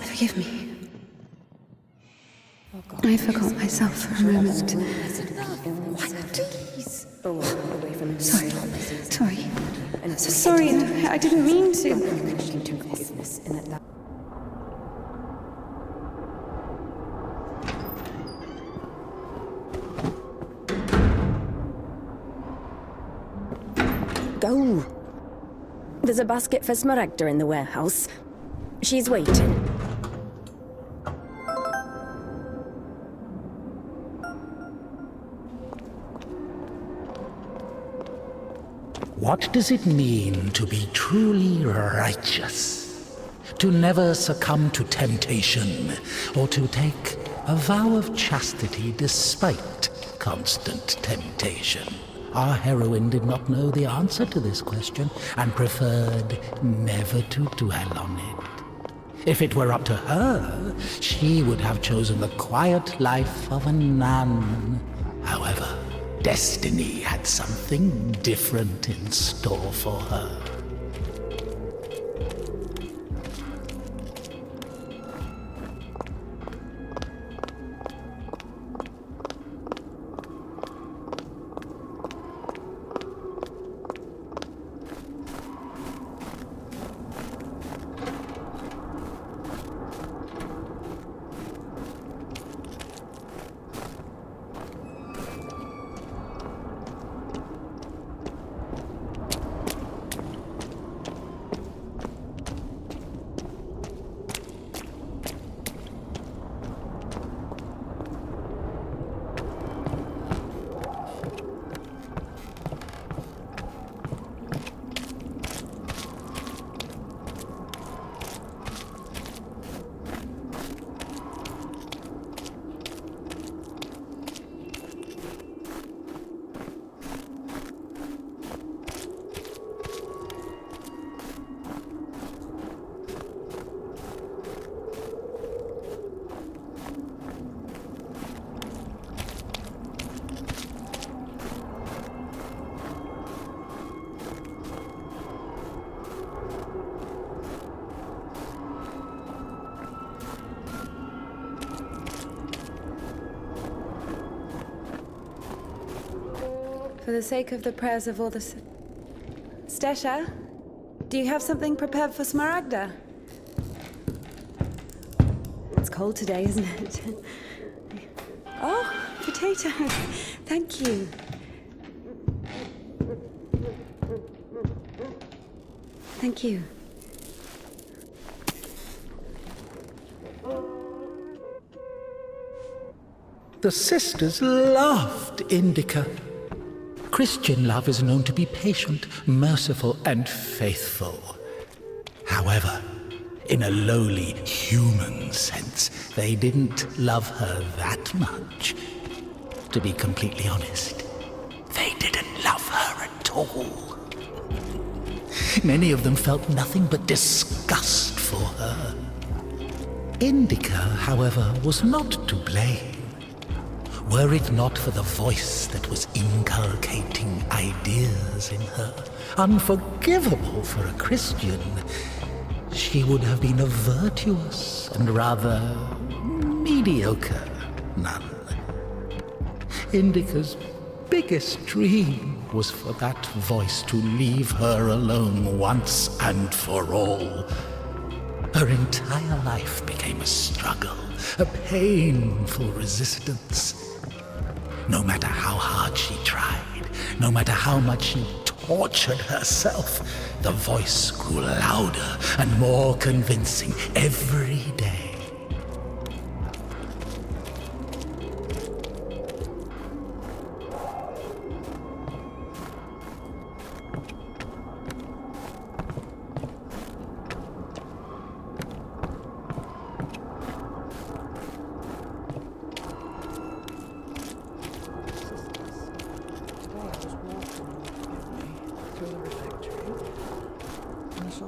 Forgive me. I forgot myself for a moment. Sorry, I didn't mean to. Go. There's a basket for Smaragda in the warehouse. She's waiting. What does it mean to be truly righteous? To never succumb to temptation, or to take a vow of chastity despite constant temptation? Our heroine did not know the answer to this question and preferred never to dwell on it. If it were up to her, she would have chosen the quiet life of a nun. However, destiny had something different in store for her. For the sake of the prayers of all the... Stesha, do you have something prepared for Smaragda? It's cold today, isn't it? Oh, potatoes. Thank you. Thank you. The sisters loved Indika. Christian love is known to be patient, merciful, and faithful. However, in a lowly human sense, they didn't love her that much. To be completely honest, they didn't love her at all. Many of them felt nothing but disgust for her. Indika, however, was not to blame. Were it not for the voice that was inculcating ideas in her, unforgivable for a Christian, she would have been a virtuous and rather mediocre nun. Indika's biggest dream was for that voice to leave her alone once and for all. Her entire life became a struggle, a painful resistance. No matter how hard she tried, no matter how much she tortured herself, the voice grew louder and more convincing every day.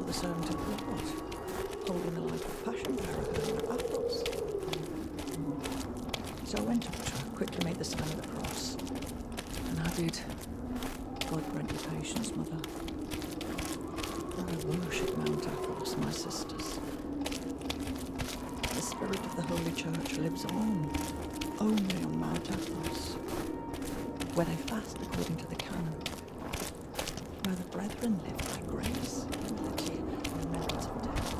the servant of the Lord, holding the life of passion bearer her battles. So I went up to her, quickly made the sign of the cross, and added, God grant you patience, mother. For I worship Mount Athos, my sisters. The spirit of the Holy Church lives on, only on Mount Athos, where they fast according to the canon, where the brethren live by grace, humility, and remembrance of death.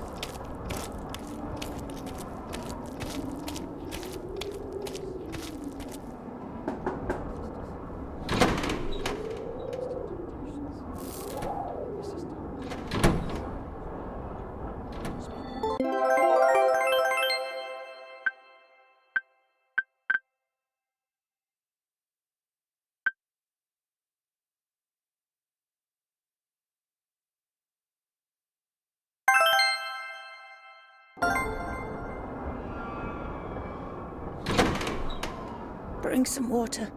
Bring some water.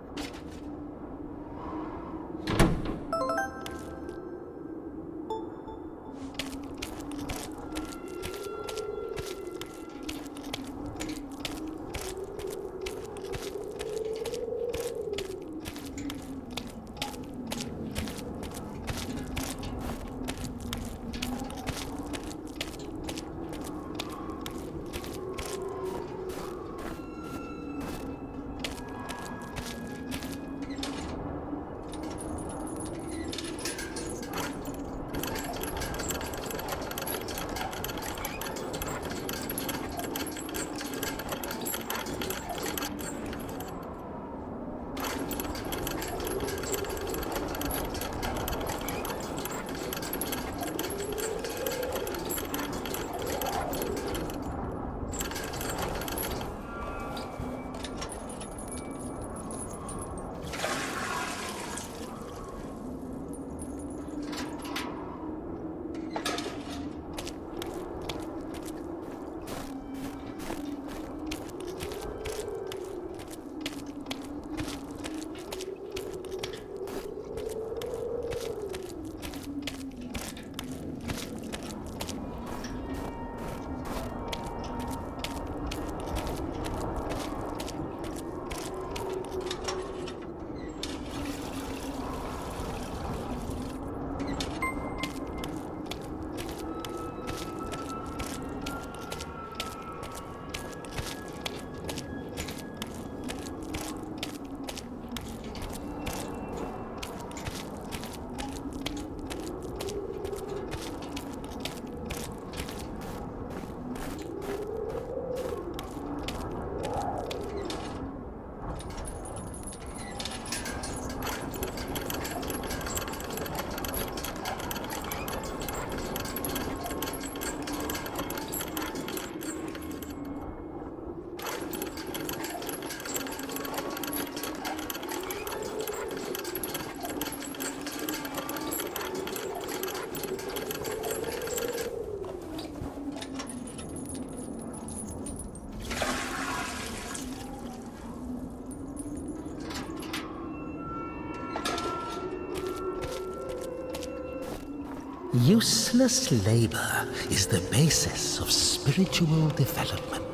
Useless labor is the basis of spiritual development.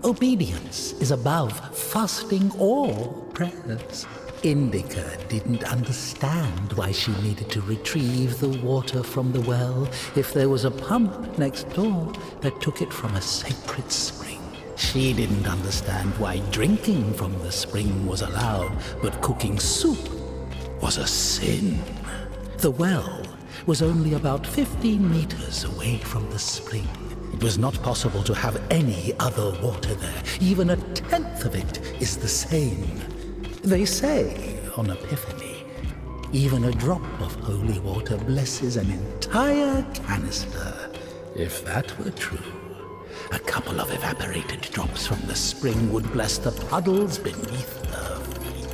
Obedience is above fasting or prayers. Indika didn't understand why she needed to retrieve the water from the well if there was a pump next door that took it from a sacred spring. She didn't understand why drinking from the spring was allowed, but cooking soup was a sin. The well was only about 15 meters away from the spring. It was not possible to have any other water there. Even a tenth of it is the same. They say, on Epiphany, even a drop of holy water blesses an entire canister. If that were true, a couple of evaporated drops from the spring would bless the puddles beneath her feet.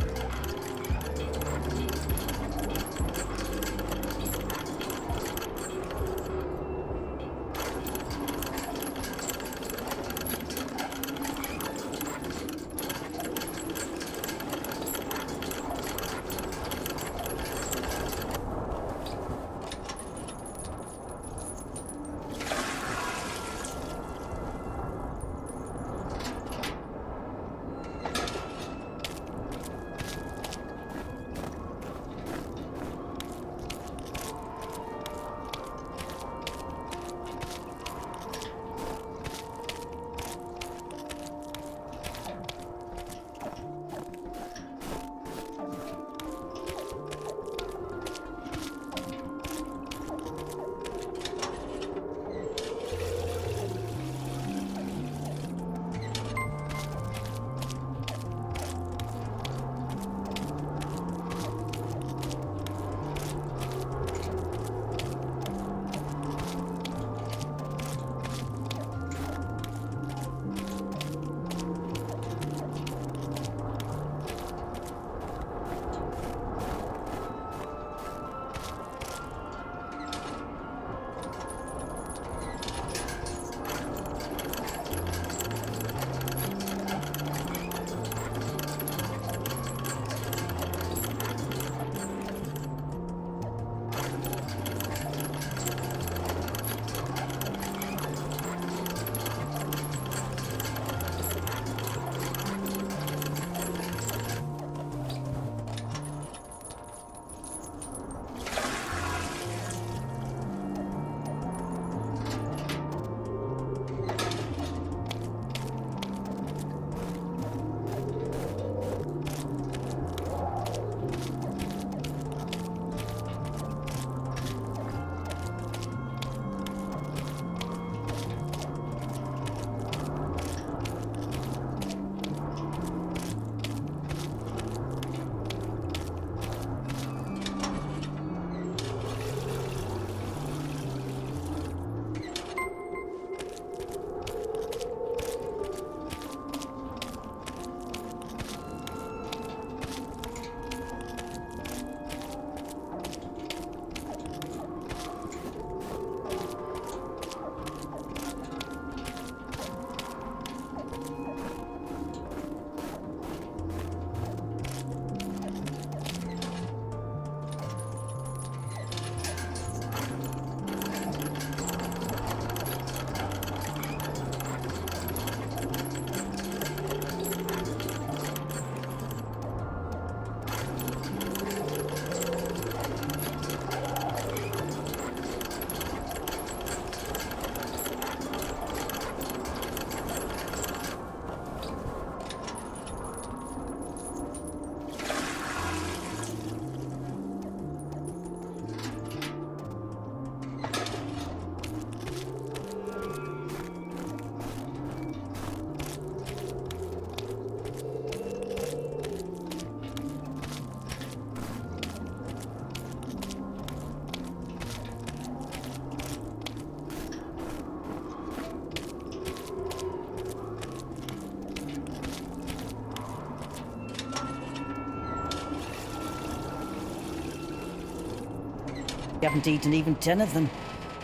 We haven't eaten even 10 of them.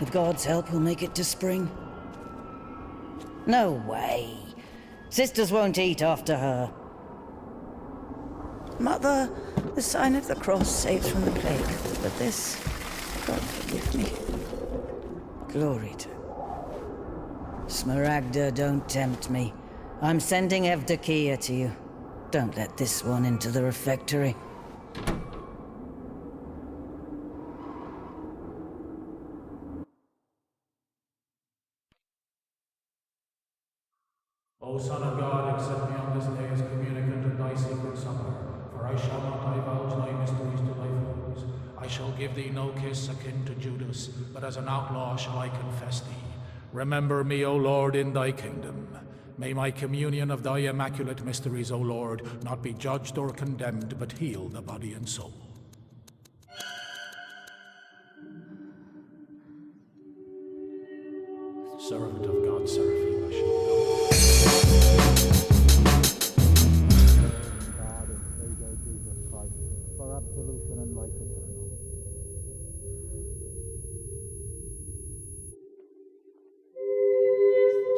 With God's help, we'll make it to spring. No way. Sisters won't eat after her. Mother, the sign of the cross saves from the plague, but this, God forgive me. Glory to... Smaragda, don't tempt me. I'm sending Evdokia to you. Don't let this one into the refectory. O Son of God, accept me on this day as communicant of thy sacred supper, for I shall not divulge thy mysteries to thy foes. I shall give thee no kiss akin to Judas, but as an outlaw shall I confess thee. Remember me, O Lord, in thy kingdom. May my communion of thy immaculate mysteries, O Lord, not be judged or condemned, but heal the body and soul. Servant of God, Seraphim, I shall know. God and Savior Jesus Christ, for absolution and life eternal.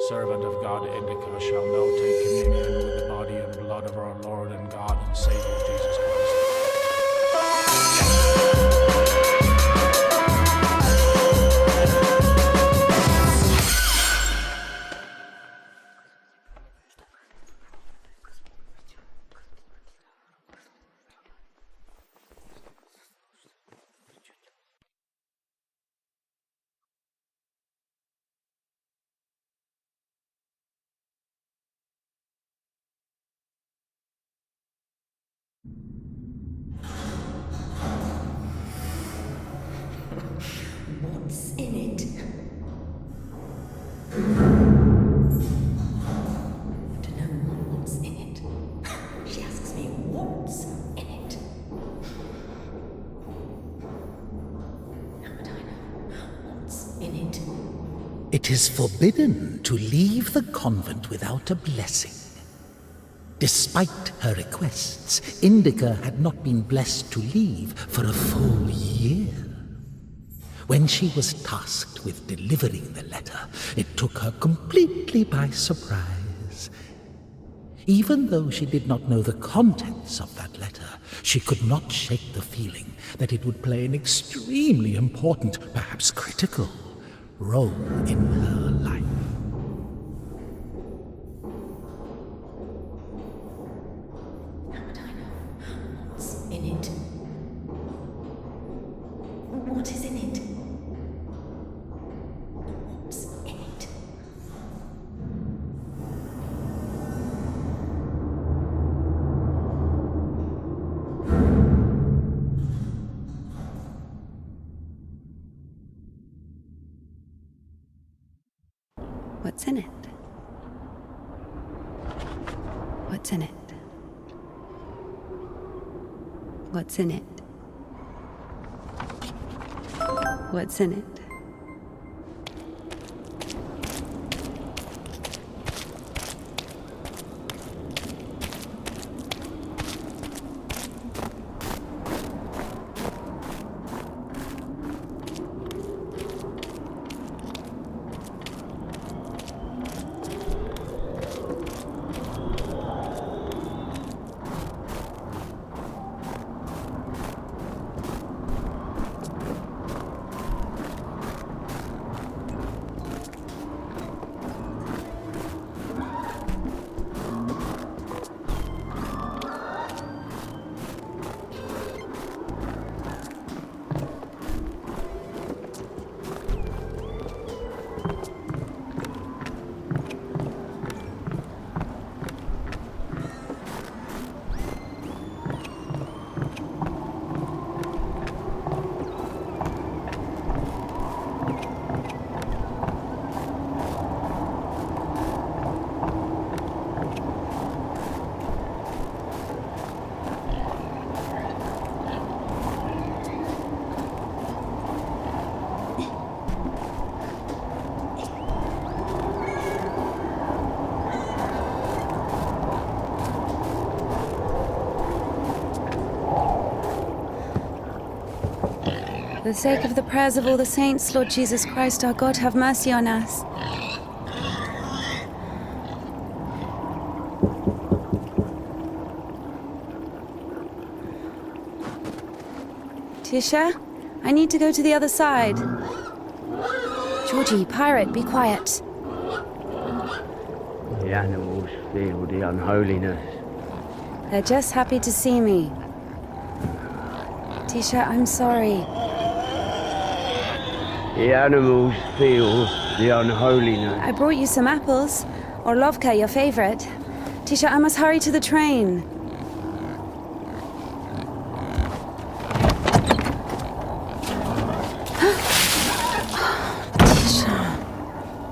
Servant of God, Indika, shall now take communion with the body and blood of our Lord and God and Savior Jesus Christ. What's in it? I don't know what's in it. She asks me what's in it. How would I know what's in it? It is forbidden to leave the convent without a blessing. Despite her requests, Indika had not been blessed to leave for a full year. When she was tasked with delivering the letter, it took her completely by surprise. Even though she did not know the contents of that letter, she could not shake the feeling that it would play an extremely important, perhaps critical, role in her life. How would I know what's in it? What is in it? What's in it? What's in it? What's in it? What's in it? What's in it? For the sake of the prayers of all the saints, Lord Jesus Christ, our God, have mercy on us. Tisha, I need to go to the other side. Georgie, pirate, be quiet. The animals feel the unholiness. They're just happy to see me. Tisha, I'm sorry. The animals feel the unholiness. I brought you some apples. Or Lovka, your favorite. Tisha, I must hurry to the train. Tisha,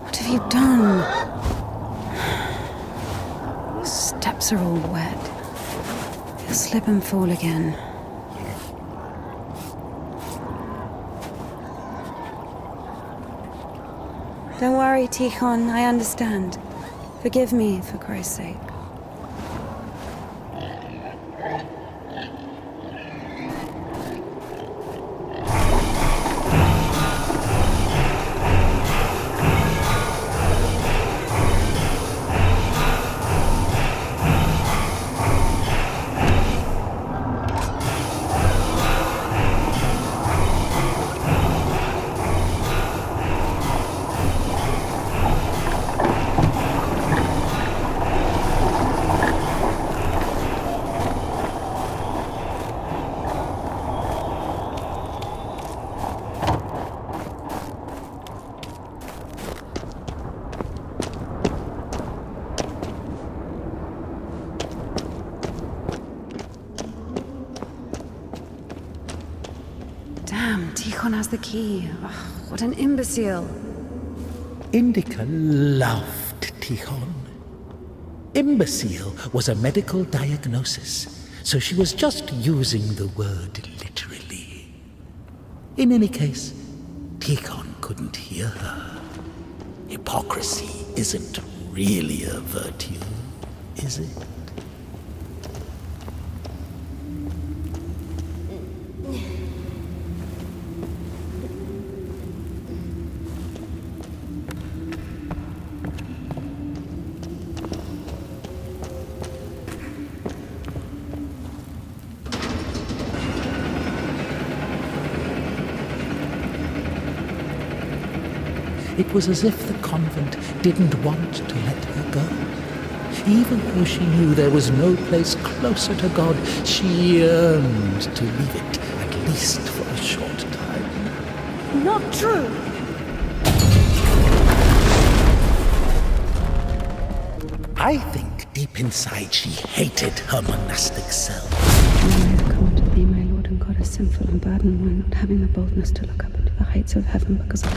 what have you done? Steps are all wet. You'll slip and fall again. Don't worry, Tikhon, I understand. Forgive me, for Christ's sake. Damn, Tikhon has the key. Ugh, what an imbecile. Indika loved Tikhon. Imbecile was a medical diagnosis, so she was just using the word literally. In any case, Tikhon couldn't hear her. Hypocrisy isn't really a virtue, is it? It was as if the convent didn't want to let her go. Even though she knew there was no place closer to God, she yearned to leave it, at least for a short time. Not true! I think deep inside she hated her monastic cell. I have come to thee, my Lord and God, as sinful and burdened one, not having the boldness to look up into the heights of heaven because of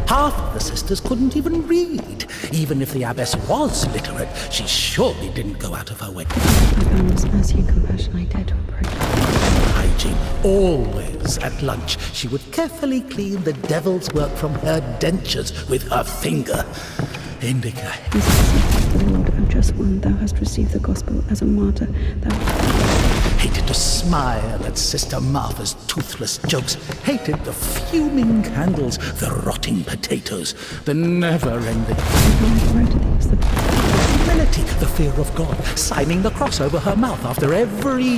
Half of the sisters couldn't even read. Even if the abbess was literate, she surely didn't go out of her way. my boundless mercy and compassion I dare to approach. Hygiene. Always at lunch, she would carefully clean the devil's work from her dentures with her finger. Indika. The Lord, O just one, thou hast received the gospel as a martyr. Thou Hated to smile at Sister Martha's toothless jokes. Hated the fuming candles, the rotting potatoes, the never-ending humility, the fear of God, signing the cross over her mouth after every...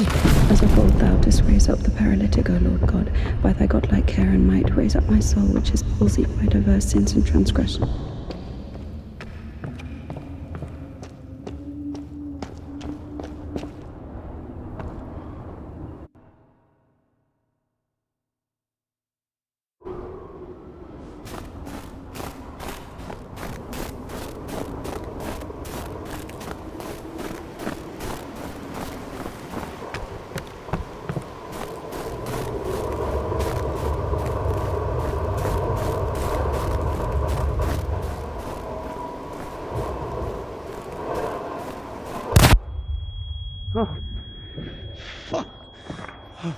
As of old thou didst raise up the paralytic, O Lord God, by thy godlike care and might, raise up my soul, which is palsied by diverse sins and transgression.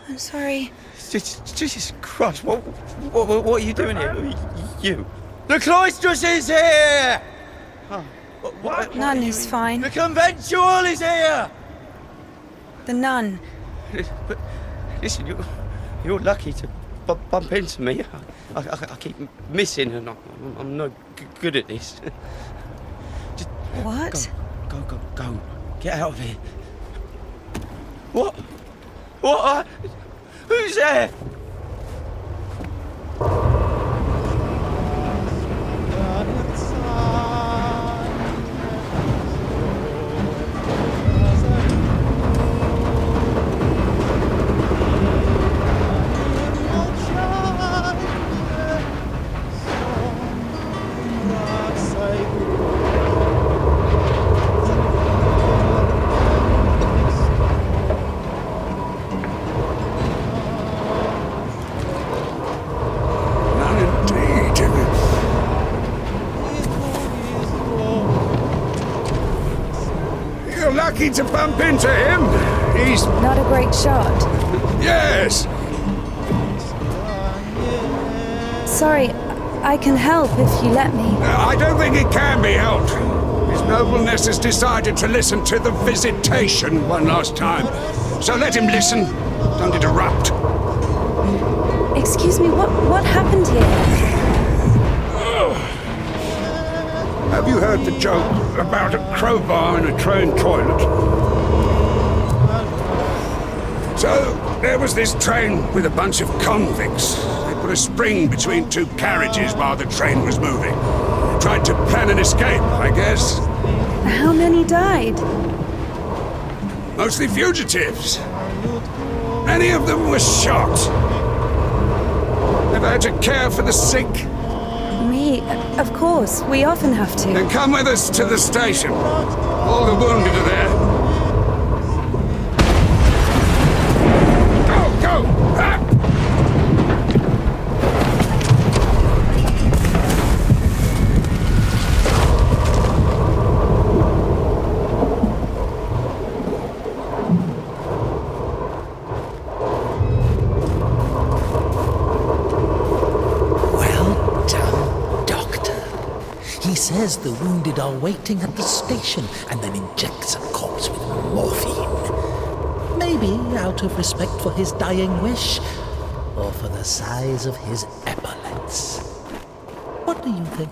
I'm sorry. Jesus Christ, what are you doing here? You. The cloistress is here! What? Nun is fine. The conventual is here! The nun. But listen, you're lucky to bump into me. I keep missing, and I'm no good at this. Just What? go. Get out of here. What? What? Who's there? Lucky to bump into him. He's... Not a great shot. Yes! Sorry, I can help if you let me. I don't think it can be helped. His nobleness has decided to listen to the visitation one last time. So let him listen. Don't interrupt. Excuse me, what happened here? Have you heard the joke about a crowbar in a train toilet? So, there was this train with a bunch of convicts. They put a spring between two carriages while the train was moving. Tried to plan an escape, I guess. How many died? Mostly fugitives. Many of them were shot. Never had to care for the sick. Me, of course. We often have to. Then come with us to the station. All the wounded are there. Go! Ah! He says the wounded are waiting at the station and then injects a corpse with morphine. Maybe out of respect for his dying wish, or for the size of his epaulets. What do you think?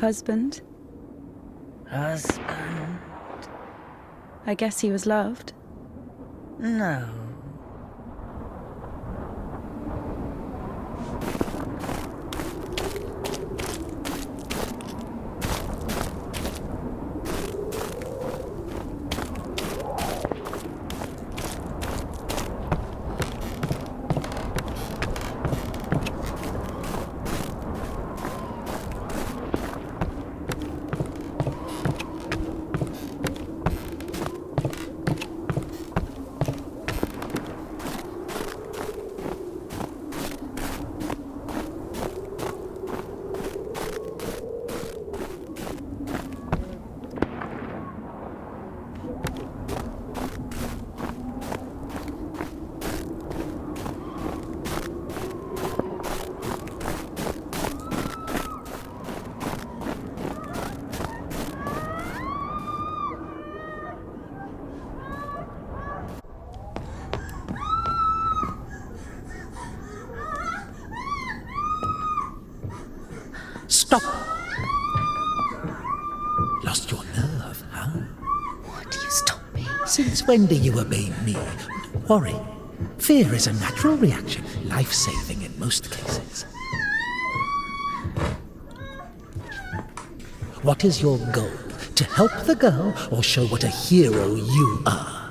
husband? Husband? I guess he was loved. No. Stop! Lost your nerve, huh? What? You stop me. Since when do you obey me? Don't worry. Fear is a natural reaction, life-saving in most cases. What is your goal? To help the girl or show what a hero you are?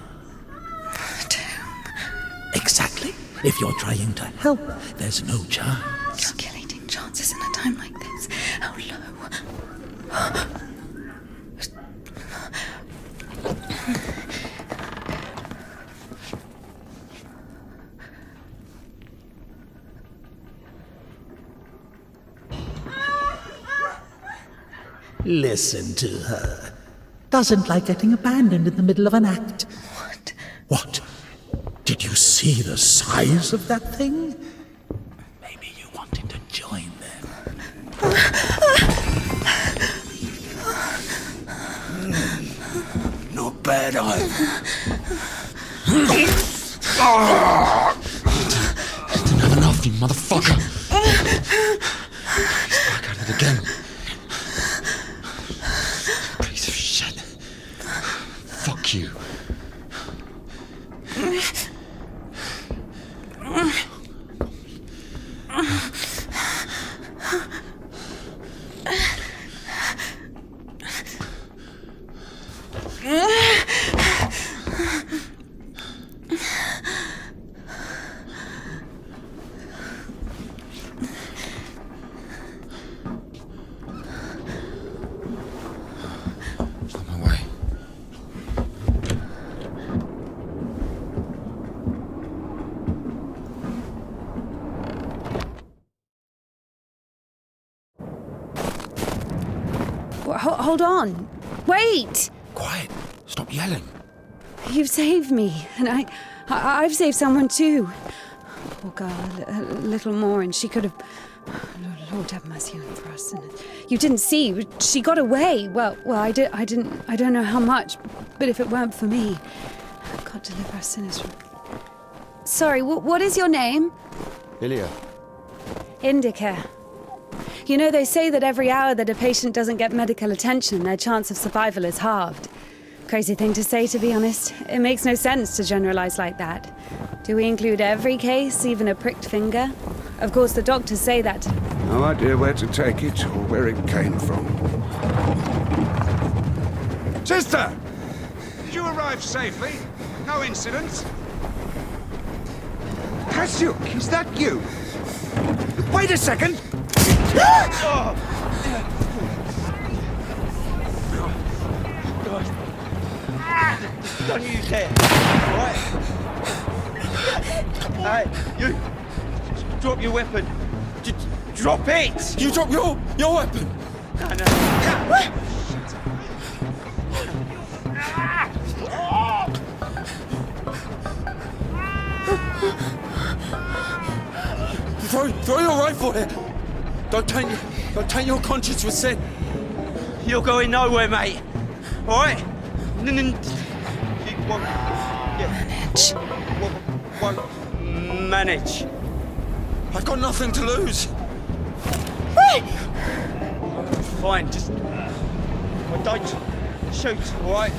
Exactly. If you're trying to help, there's no chance. Calculating chances in a time like this. How low? Listen to her. Doesn't like getting abandoned in the middle of an act. What? What? Did you see the size of that thing? Maybe you wanted to join them. Not bad either. Didn't have enough, you motherfucker. He's back at it again. Piece of shit. Fuck you. On my way. Hold on. Wait! Quiet. Stop yelling. You've saved me, and I've saved someone too. Poor girl, a little more, and she could have. Lord have mercy on us. And you didn't see. She got away. Well, I didn't. I don't know how much, but if it weren't for me, God deliver us sinners from. Sorry. What is your name? Ilya. Indika. You know, they say that every hour that a patient doesn't get medical attention, their chance of survival is halved. Crazy thing to say, to be honest. It makes no sense to generalize like that. Do we include every case, even a pricked finger? Of course, the doctors say that. No idea where to take it or where it came from. Sister! Did you arrive safely? No incidents? Kasyuk, is that you? Wait a second! Don't you dare! Right? Hey, you! Drop your weapon! Drop it! You drop your weapon! No. Throw your rifle here! Don't taint your conscience with sin. You're going nowhere, mate. All right? Manage. I've got nothing to lose. fine. Just don't shoot, all right?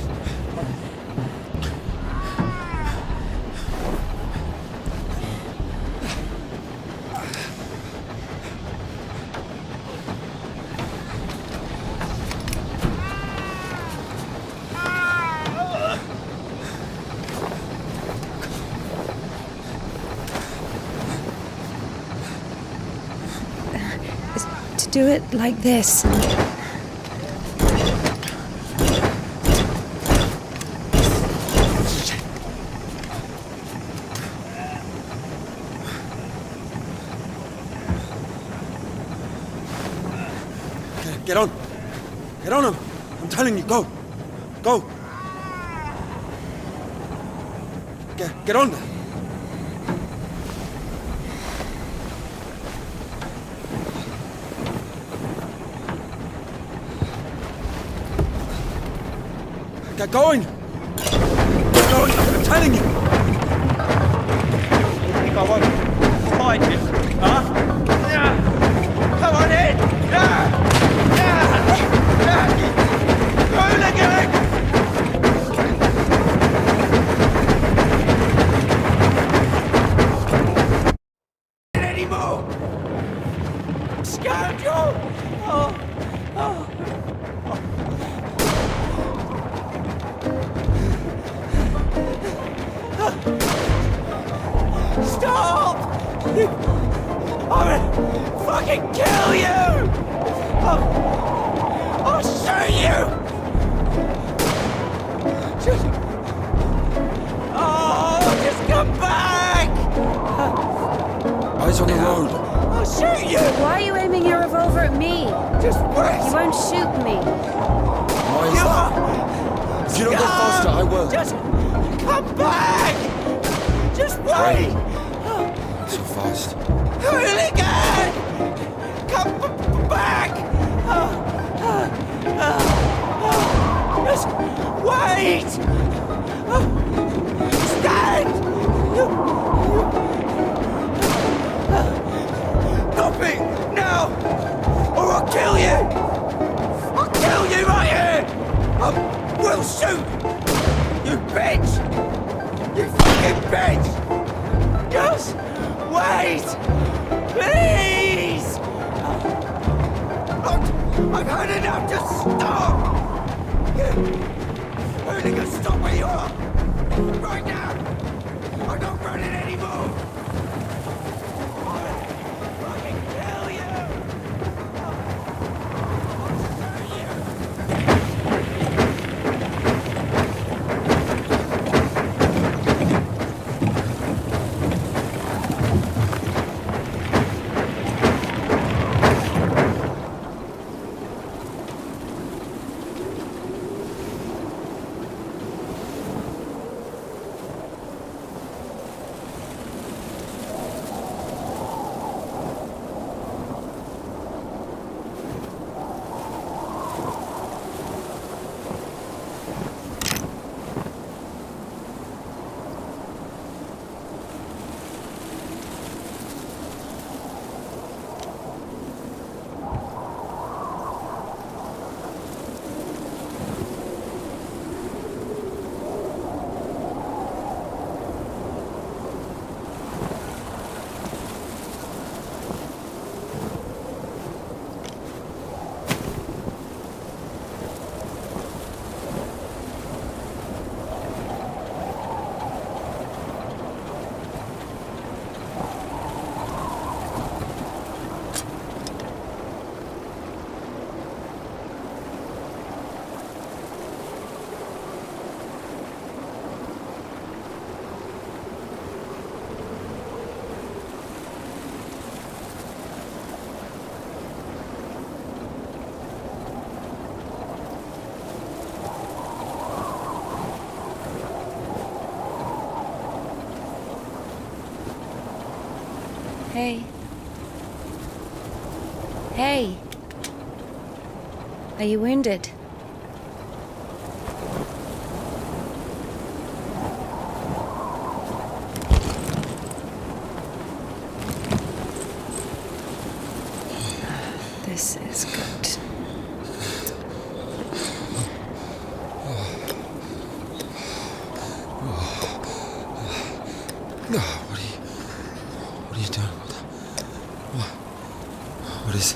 To do it like this. Get on. Get on him. I'm telling you, go. Go. Get on there. Get going! Get going! I'm telling you! You think I won't find him? Huh? Yeah! Come on in! Yeah! Yeah! Yeah! Hooligan! Anymore! Scoundrel! Oh! Oh! Stop! I'm gonna fucking kill you! I'll shoot you! Just come back! Eyes on the road. I'll shoot you! Why are you aiming your revolver at me? Just wait! You won't shoot me. Why is that? If you don't go faster, I will. Just come back! Just wait! Not so fast. Hooligan! Come back! Just wait! Stand! Stop it! Now! Or I'll kill you! I'll kill you right here! I will shoot! You bitch! You fucking bitch! Just wait! Please! I've had enough! Just stop! Hooligan, stop where you are! Right now! I'm not running anymore! I'll fucking kill you! I'll shoot you! Hey. Hey. Are you wounded? This is good. What are you doing? What is...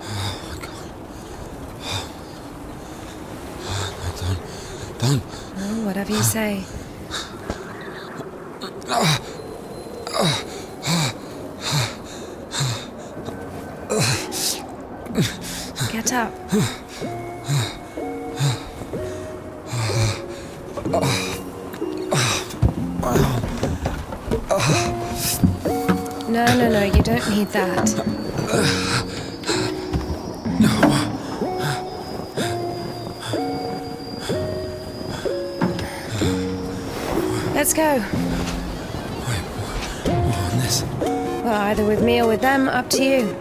Oh my God. No, don't. Oh, whatever you say. Get up. No, you don't need that. Let's go. Wait, what on this? Well, either with me or with them, up to you.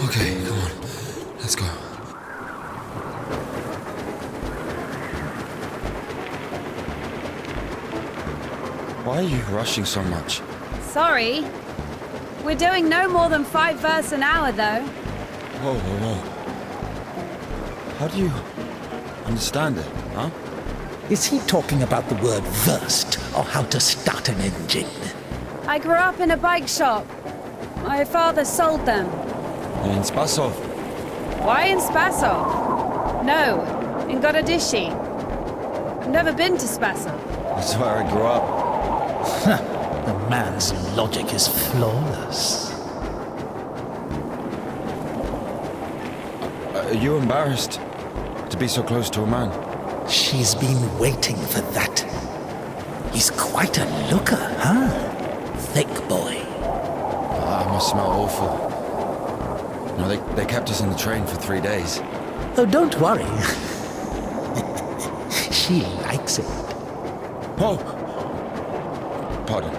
Okay, come on. Let's go. Why are you rushing so much? Sorry. We're doing no more than 5 verse an hour, though. Whoa. How do you understand it, huh? Is he talking about the word versed or how to start an engine? I grew up in a bike shop. My father sold them. In Spasov. Why in Spasov? No, in Gorodishi. I've never been to Spasov. That's where I grew up. The man's logic is flawless. Are you embarrassed to be so close to a man? She's been waiting for that. He's quite a looker, huh? Thick boy. I must smell awful. No, they kept us in the train for 3 days. Oh, don't worry. She likes it. Oh! Pardon.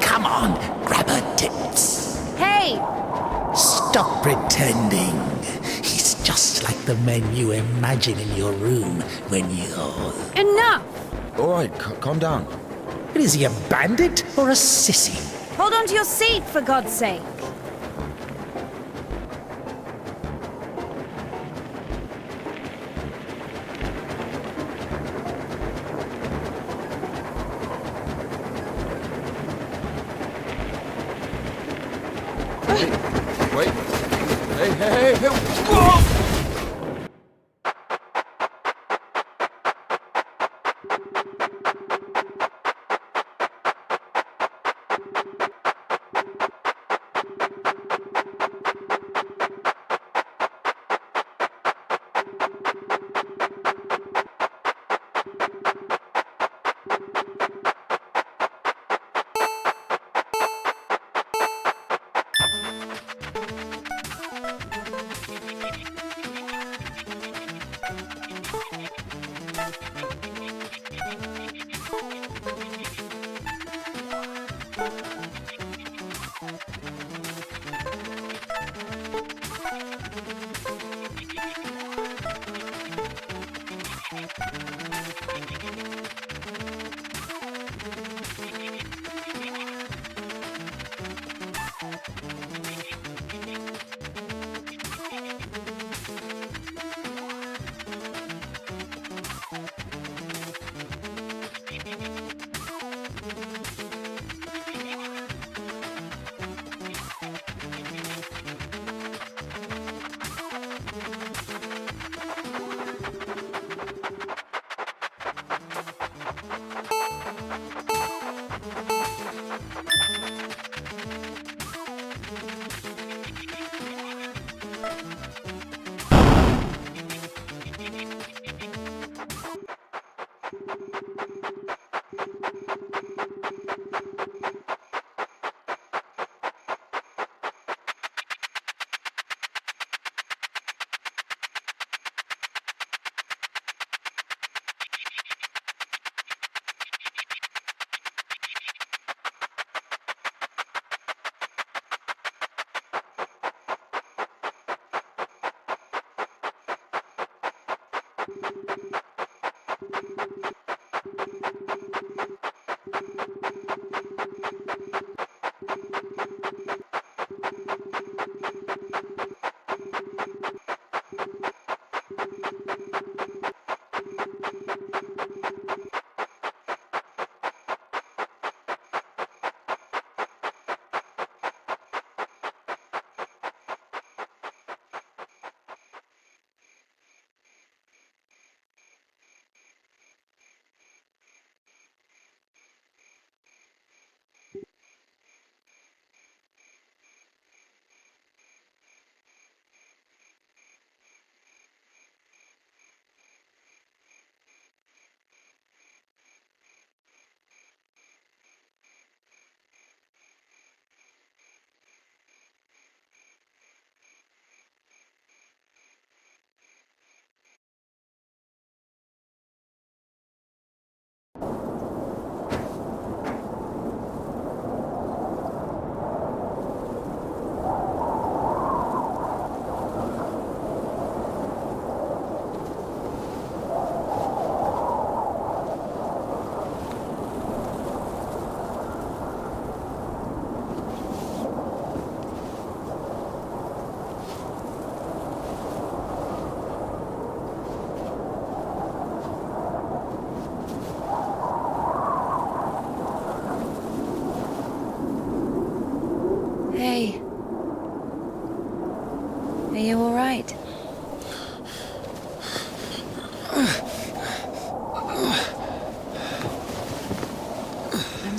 Come on, grab her tits. Hey! Stop pretending. He's just like the men you imagine in your room when you're... Enough! All right, calm down. Is he a bandit or a sissy? Hold on to your seat, for God's sake. Wait. Hey. Whoa!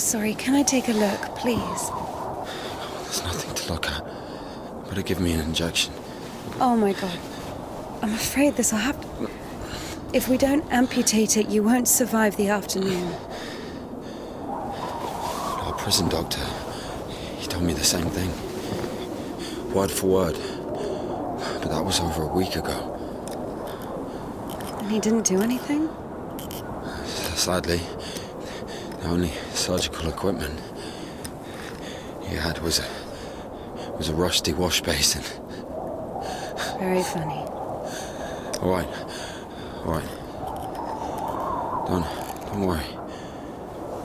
sorry. Can I take a look, please? There's nothing to look at. Better give me an injection. Oh my god. I'm afraid this'll have to... If we don't amputate it, you won't survive the afternoon. Our prison doctor, he told me the same thing. Word for word. But that was over a week ago. And he didn't do anything? Sadly, the only surgical equipment he had was a rusty wash basin. Very funny. All right. Don't worry.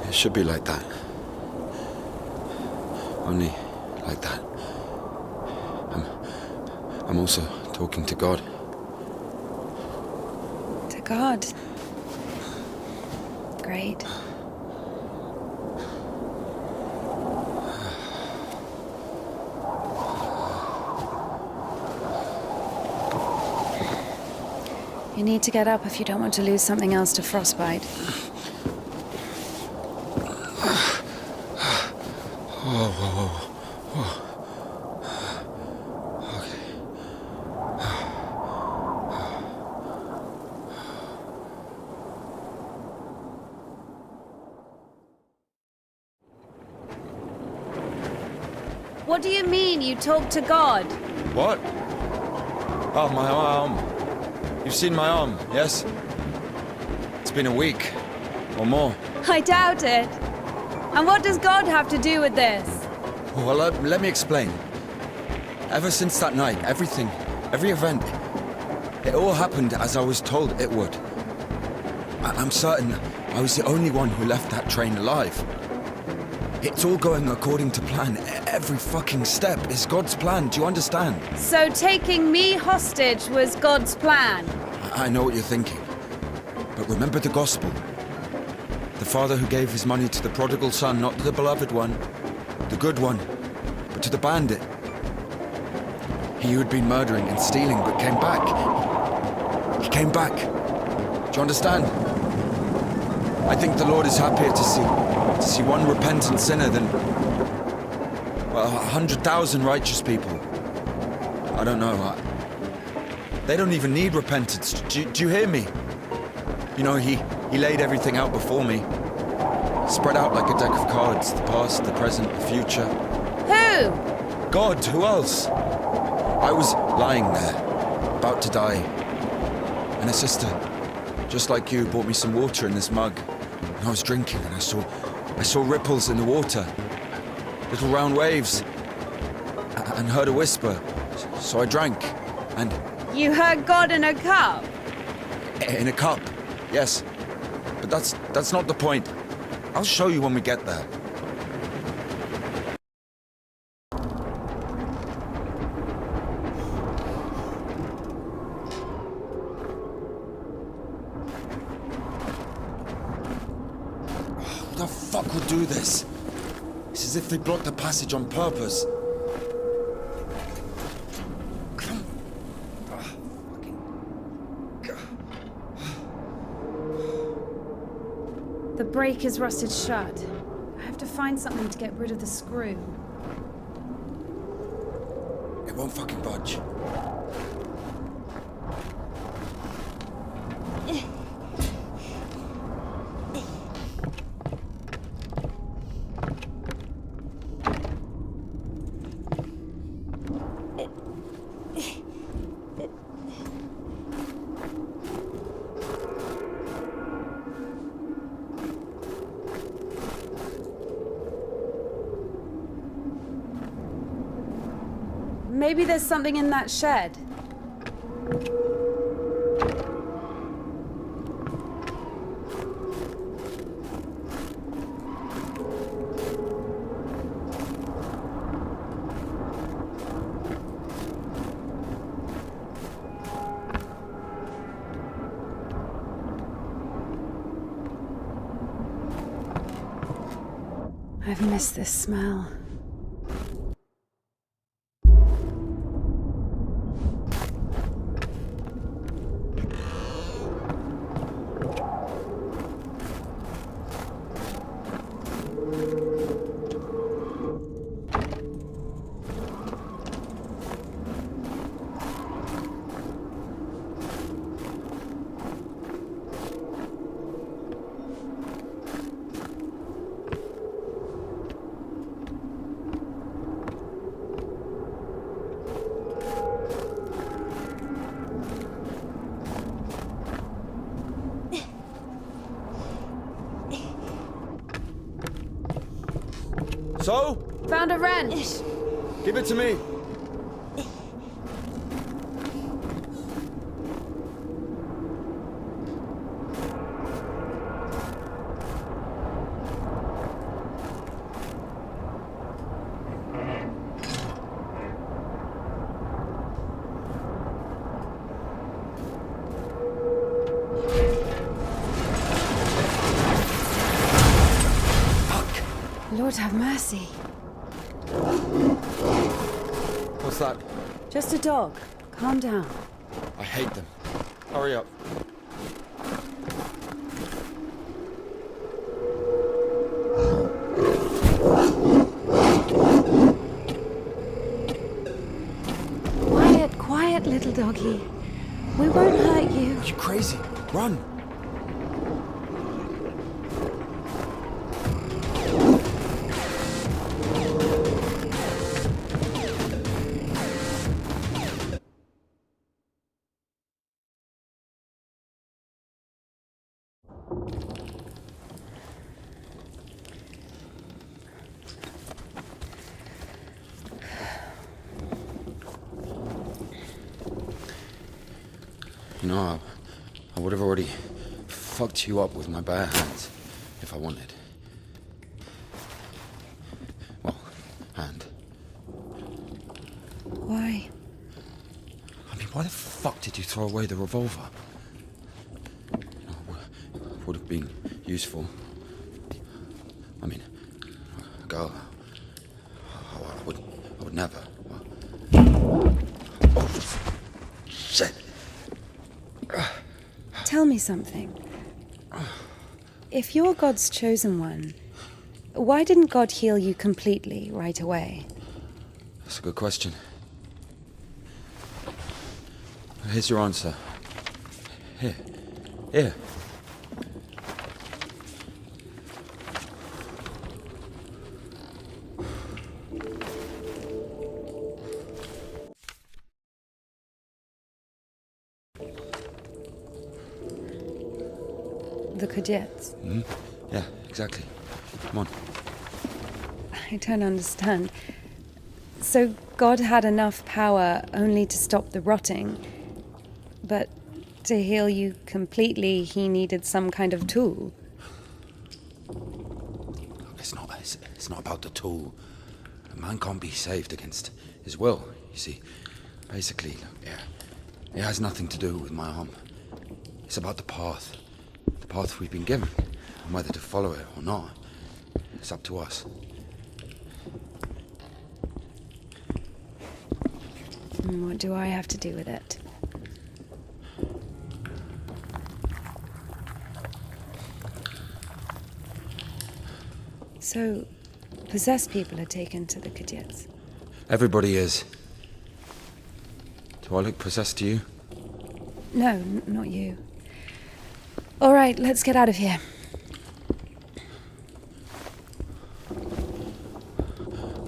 It should be like that. Only like that. I'm also talking to God. To God. Great. You need to get up if you don't want to lose something else to frostbite. What do you mean you talk to God? What? Oh, my arm. You've seen my arm, yes? It's been a week. Or more. I doubt it. And what does God have to do with this? Well, let me explain. Ever since that night, every event, it all happened as I was told it would. I'm certain I was the only one who left that train alive. It's all going according to plan. Every fucking step is God's plan, do you understand? So taking me hostage was God's plan? I know what you're thinking. But remember the gospel. The father who gave his money to the prodigal son, not to the beloved one, the good one, but to the bandit. He who had been murdering and stealing but came back. He came back. Do you understand? I think the Lord is happier to see one repentant sinner than, well, 100,000 righteous people. I don't know. They don't even need repentance. Do you hear me? You know, he laid everything out before me. Spread out like a deck of cards. The past, the present, the future. Who? God, who else? I was lying there, about to die. And a sister, just like you, brought me some water in this mug. And I was drinking and I saw ripples in the water. Little round waves. And heard a whisper. So I drank. And... You heard God in a cup? In a cup, yes. But that's not the point. I'll show you when we get there. Who the fuck would do this? It's as if they blocked the passage on purpose. The brake is rusted shut. I have to find something to get rid of the screw. It won't fucking budge. Maybe there's something in that shed. I've missed this smell. So? Found a wrench. Give it to me. Lord have mercy. What's that? Just a dog. Calm down. I hate them. Hurry up. Quiet, quiet, little doggy. We won't hurt you. You crazy? Run! You know, I would have already fucked you up with my bare hands if I wanted. Well, hand. Why? I mean, why the fuck did you throw away the revolver? Would have been useful. I mean, a girl. I would never. Oh, shit. Tell me something. If you're God's chosen one, why didn't God heal you completely right away? That's a good question. Here's your answer. Here. Here. The Kudets. Mm-hmm. Yeah, exactly. Come on. I don't understand. So God had enough power only to stop the rotting, but to heal you completely, he needed some kind of tool. It's not about the tool. A man can't be saved against his will, you see. Basically, it has nothing to do with my arm. It's about the path. The path we've been given. And whether to follow it or not, it's up to us. And what do I have to do with it? So, possessed people are taken to the Kudets. Everybody is. Do I look possessed to you? No, not you. All right, let's get out of here.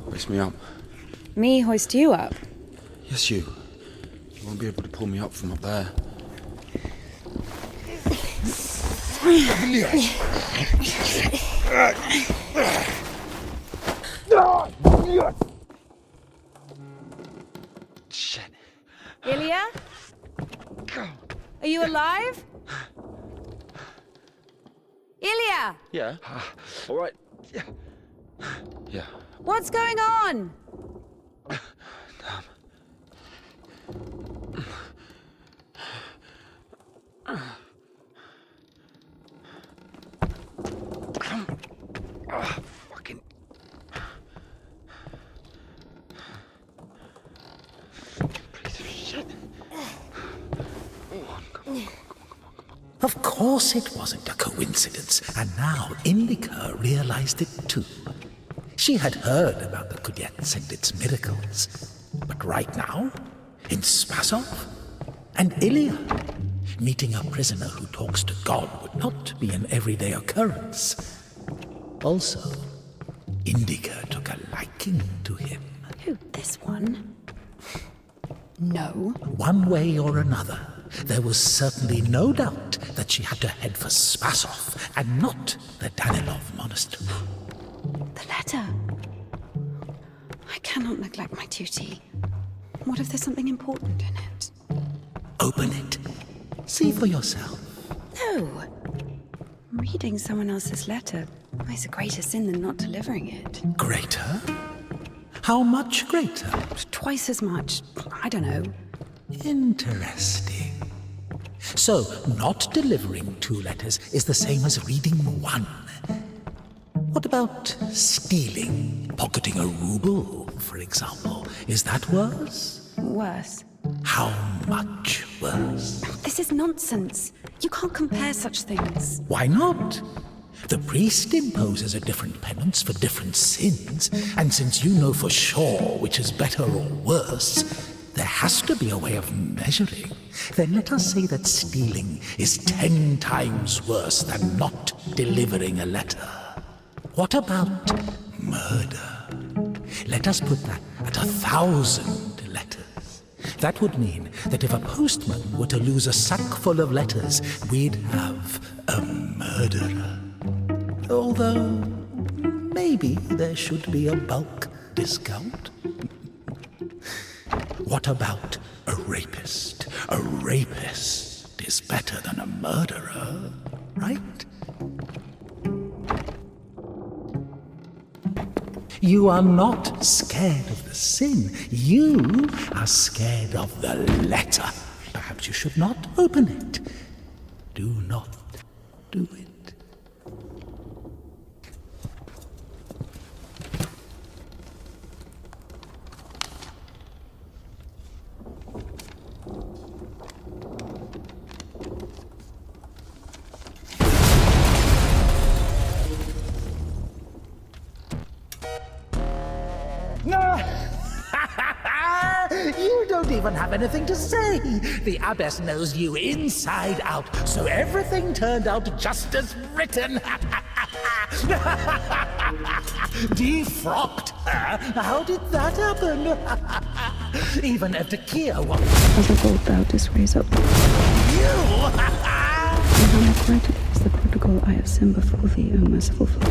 Hoist me up. Me hoist you up? Yes, you. You won't be able to pull me up from up there. Shit. Ilya? Are you alive? Ilya! Yeah. All right. Yeah. Yeah. What's going on? Fucking. Piece of shit. Of course it wasn't a coincidence, and now Indika realized it too. She had heard about the Kudets and its miracles, but right now, in Spasov, and Ilya, meeting a prisoner who talks to God would not be an everyday occurrence. Also, Indika took a liking to him. Who, this one? No. One way or another, there was certainly no doubt that she had to head for Spasov and not the Danilov monastery. The letter. cannot neglect my duty. What if there's something important in it? Open it. See for yourself. No. Reading someone else's letter is a greater sin than not delivering it. Greater? How much greater? Twice as much. I don't know. Interesting. So, not delivering 2 letters is the same as reading 1. What about stealing? Pocketing a ruble, for example. Is that worse? Worse. How much worse? This is nonsense. You can't compare such things. Why not? The priest imposes a different penance for different sins, and since you know for sure which is better or worse, there has to be a way of measuring. Then let us say that stealing is 10 times worse than not delivering a letter. What about murder? Let us put that at 1,000 letters. That would mean that if a postman were to lose a sack full of letters, we'd have a murderer. Although, maybe there should be a bulk discount. What about a rapist? A rapist is better than a murderer, right? You are not scared of the sin. You are scared of the letter. Perhaps you should not open it. Do not do it. You don't even have anything to say. The abbess knows you inside out, so everything turned out just as written. Defrocked her? How did that happen? Even Evdokia was... As a bold thou didst raise up. You! And how much greater is the prodigal I have sinned before thee, O merciful Father.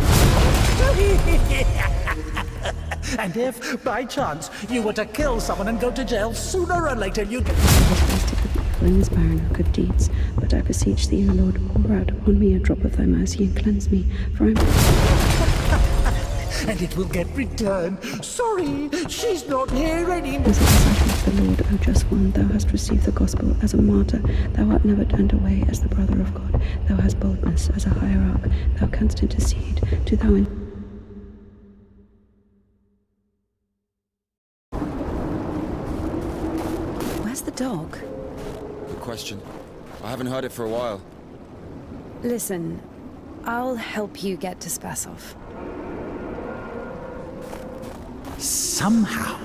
And if, by chance, you were to kill someone and go to jail, sooner or later you'd get... I was wasted with evil and inspiring of good deeds, but I beseech thee, O Lord, pour out upon me a drop of thy mercy and cleanse me, for I am... And it will get returned. Sorry, she's not here anymore. As a disciple of the Lord, O just one, thou hast received the gospel as a martyr. Thou art never turned away as the brother of God. Thou hast boldness as a hierarch. Thou canst intercede. Do thou in... Where's the dog? Good question. I haven't heard it for a while. Listen, I'll help you get to Spasov. Somehow,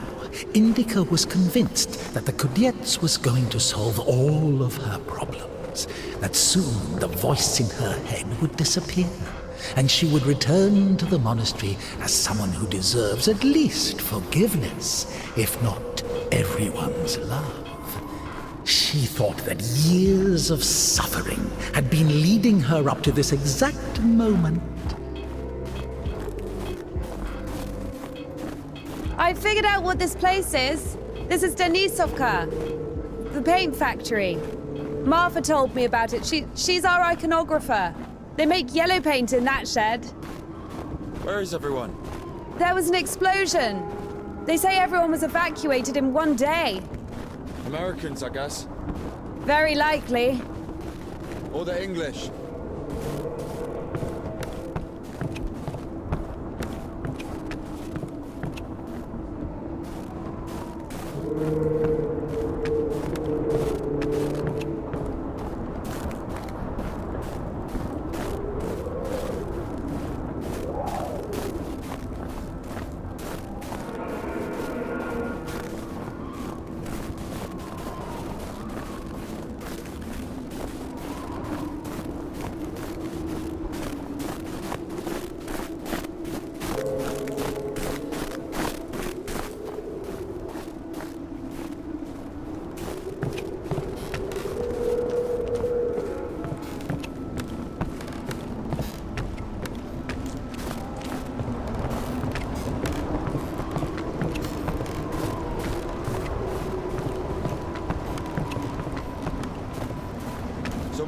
Indika was convinced that the Kudiets was going to solve all of her problems, that soon the voice in her head would disappear, and she would return to the monastery as someone who deserves at least forgiveness, if not everyone's love. She thought that years of suffering had been leading her up to this exact moment. I figured out what this place is. This is Denisovka, the paint factory. Martha told me about it. She's our iconographer. They make yellow paint in that shed. Where is everyone? There was an explosion. They say everyone was evacuated in one day. Americans, I guess. Very likely. Or the English.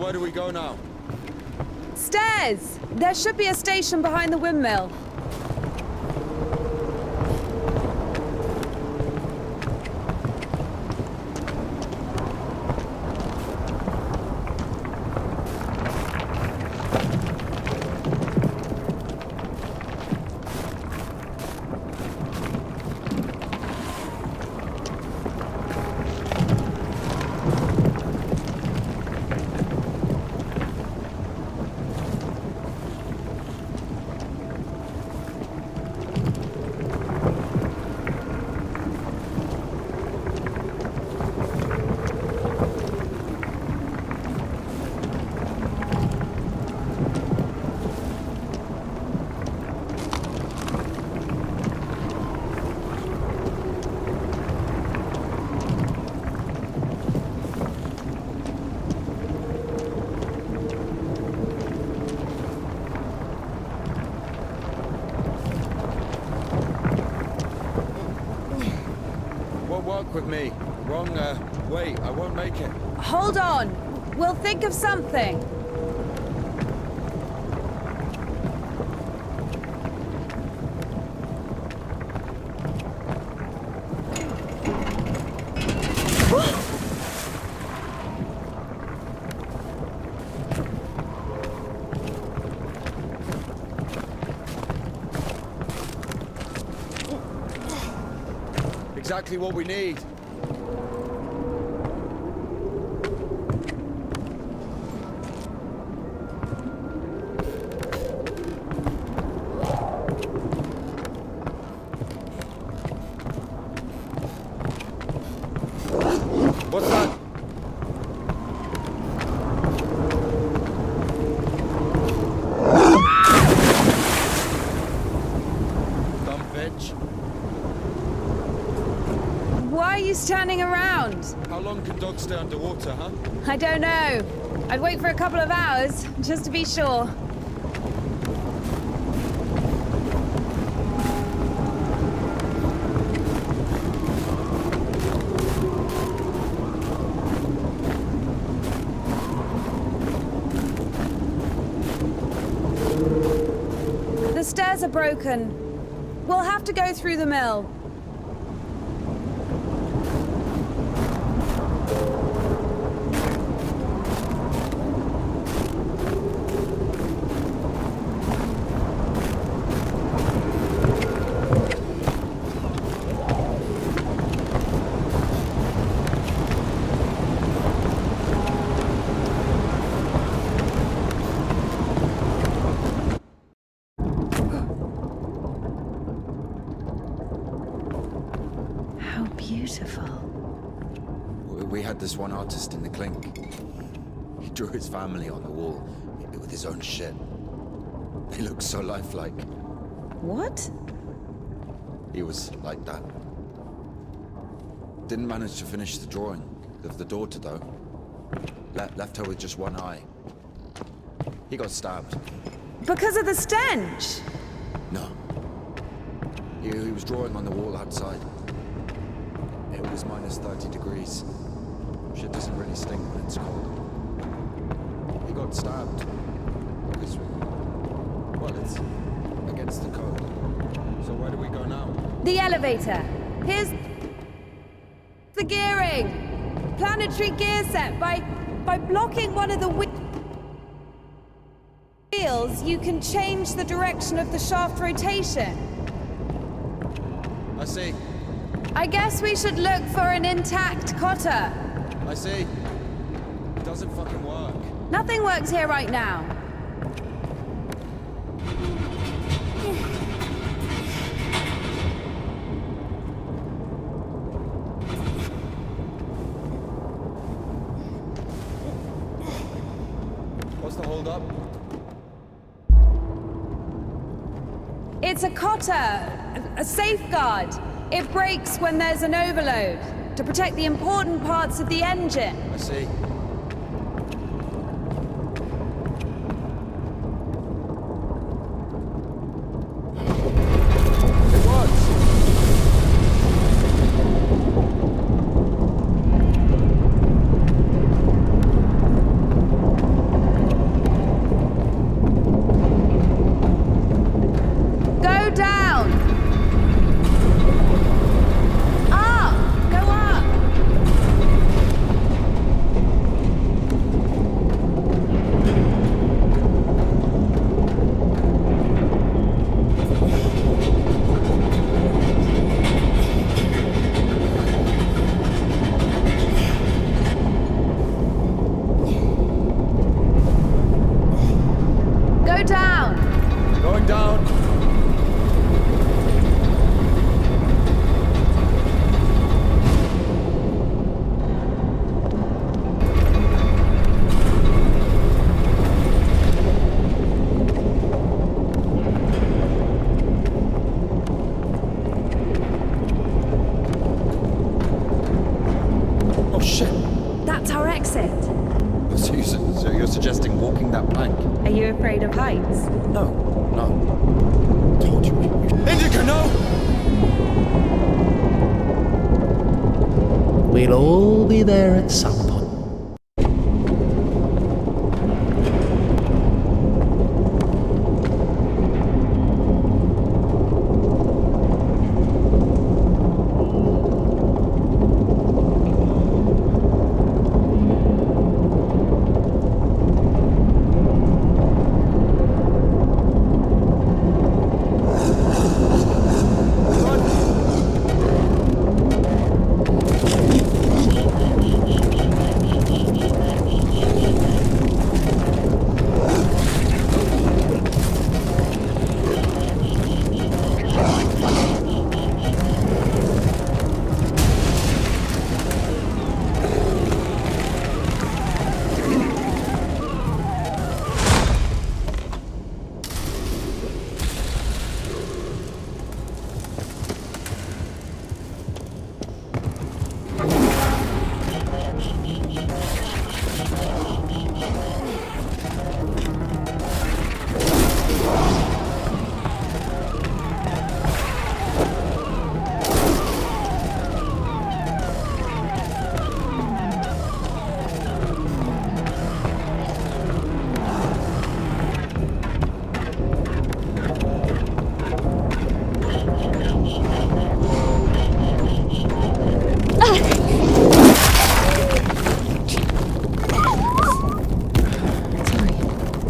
where do we go now? Stairs! There should be a station behind the windmill. Work with me. Wrong way. I won't make it. Hold on. We'll think of something. Exactly what we need. What's that? Dumb bitch. Why are you standing around? How long can dogs stay underwater, huh? I don't know. I'd wait for a couple of hours, just to be sure. The stairs are broken. We'll have to go through the mill. Beautiful. We had this one artist in the clink. He drew his family on the wall with his own shit. They looked so lifelike. What? He was like that. Didn't manage to finish the drawing of the daughter, though. Left her with just one eye. He got stabbed. Because of the stench? No. He was drawing on the wall outside. It was minus 30 degrees. Shit doesn't really stink when it's cold. He got stabbed. Because, well, it's against the code. So where do we go now? The elevator. Here's the gearing. Planetary gear set. By blocking one of the wheels, you can change the direction of the shaft rotation. I see. I guess we should look for an intact cotter. I see. It doesn't fucking work. Nothing works here right now. What's the hold up? It's a cotter, a safeguard. It breaks when there's an overload, to protect the important parts of the engine. I see. It works! that plank. Are you afraid of heights? No. I told you. Indika, no! We'll all be there at some point.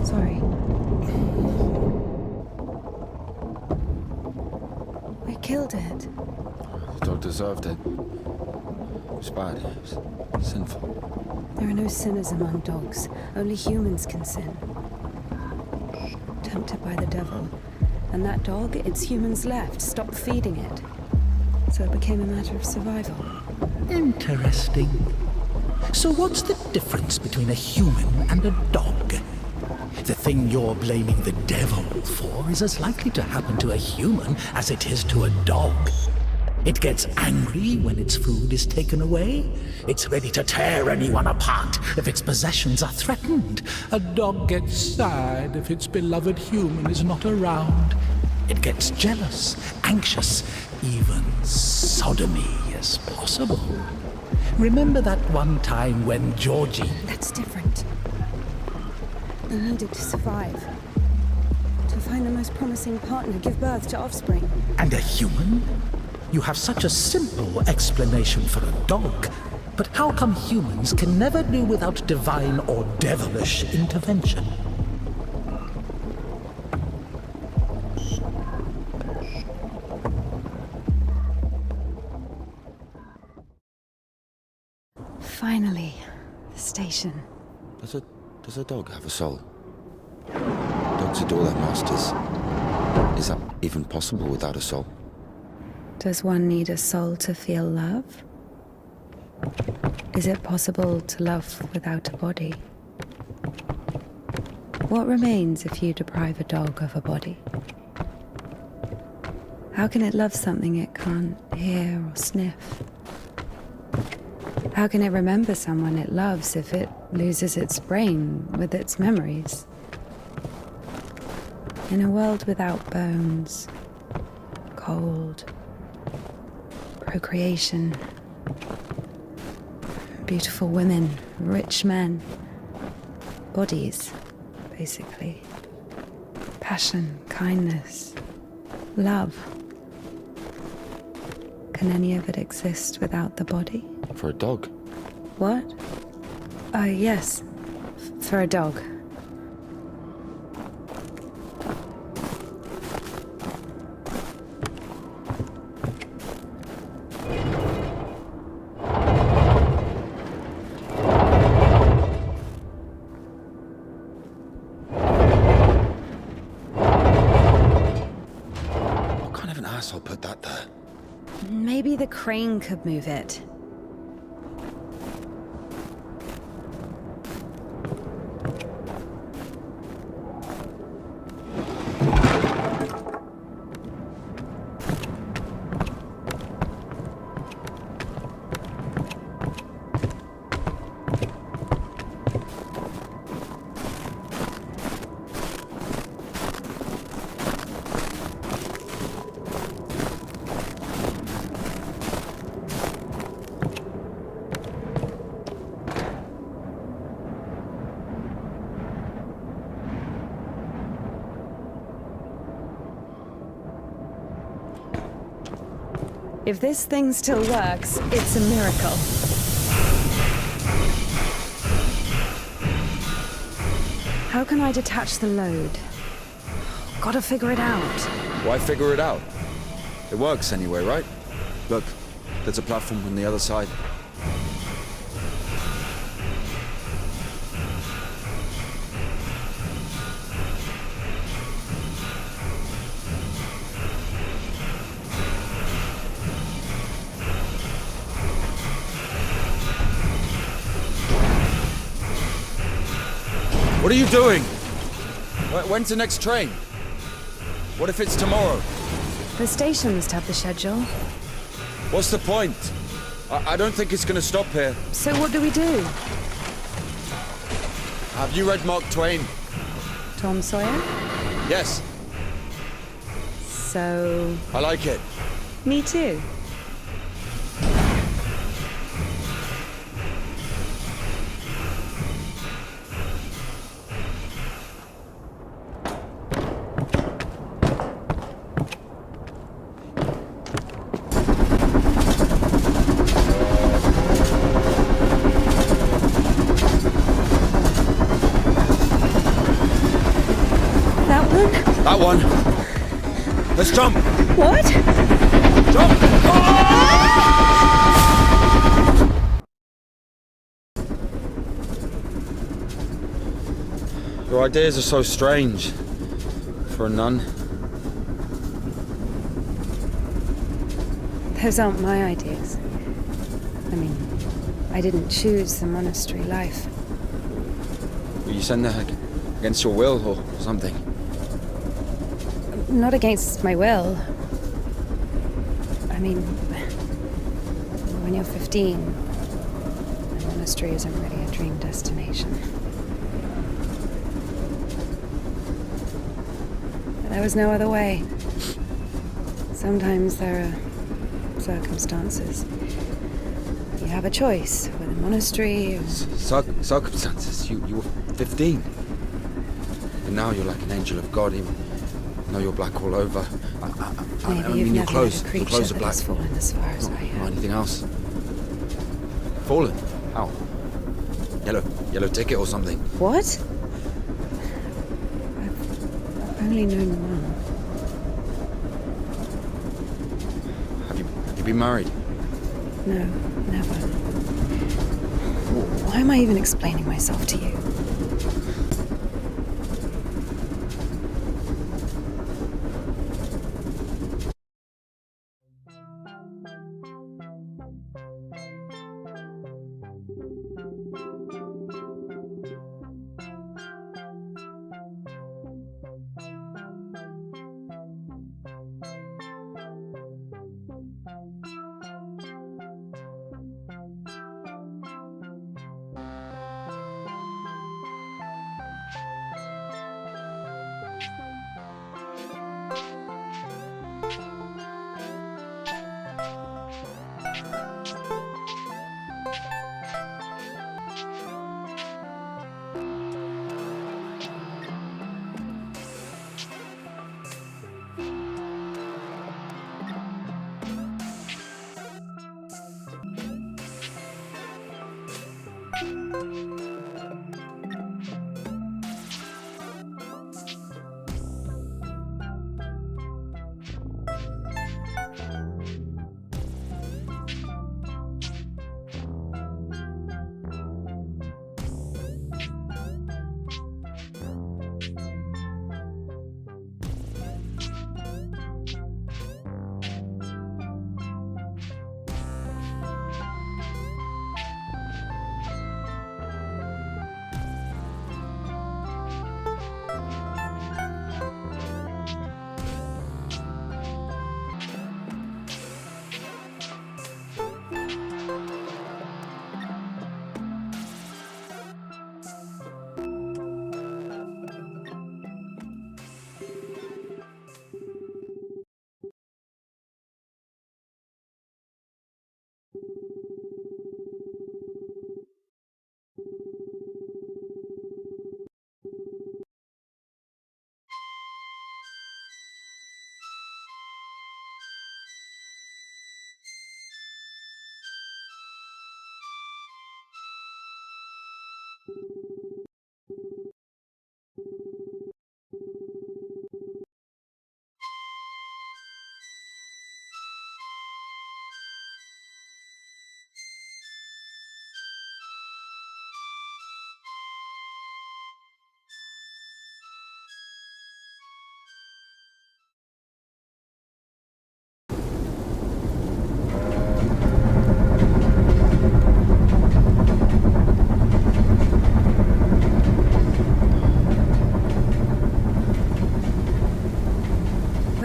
Sorry. We killed it. The dog deserved it. It was bad. It was sinful. There are no sinners among dogs. Only humans can sin. Tempted by the devil. And that dog, its humans left, stopped feeding it. So it became a matter of survival. Interesting. So what's the difference between a human and a dog? The thing you're blaming the devil for is as likely to happen to a human as it is to a dog. It gets angry when its food is taken away. It's ready to tear anyone apart if its possessions are threatened. A dog gets sad if its beloved human is not around. It gets jealous, anxious, even sodomy is possible. Remember that one time when Georgie... That's different. They needed to survive. To find the most promising partner, give birth to offspring. And a human? You have such a simple explanation for a dog. But how come humans can never do without divine or devilish intervention? Finally, the station. Does a dog have a soul? Dogs adore their masters. Is that even possible without a soul? Does one need a soul to feel love? Is it possible to love without a body? What remains if you deprive a dog of a body? How can it love something it can't hear or sniff? How can it remember someone it loves if it loses its brain with its memories? In a world without bones, cold, procreation, beautiful women, rich men, bodies, basically. Passion, kindness, love. Can any of it exist without the body? For a dog? What? Yes. For a dog. What kind of an asshole put that there? Maybe the crane could move it. If this thing still works, it's a miracle. How can I detach the load? Gotta figure it out. Why figure it out? It works anyway, right? Look, there's a platform on the other side. What are you doing? When's the next train? What if it's tomorrow? The station must have the schedule. What's the point? I don't think it's gonna stop here. So what do we do? Have you read Mark Twain? Tom Sawyer? Yes. So... I like it. Me too. That one. Let's jump. What? Jump! Your ideas are so strange for a nun. Those aren't my ideas. I mean, I didn't choose the monastery life. Were you sent there against your will or something? Not against my will. I mean, when you're 15, the monastery isn't really a dream destination. But there was no other way. Sometimes there are circumstances. You have a choice with a monastery or... Circumstances? You were 15. And now you're like an angel of God, even though you're black all over. Maybe you've never met a creature that has fallen as far as I have. Or anything else. Fallen? How? Yellow ticket or something? What? I've only known one. Have you been married? No, never. Why am I even explaining myself to you?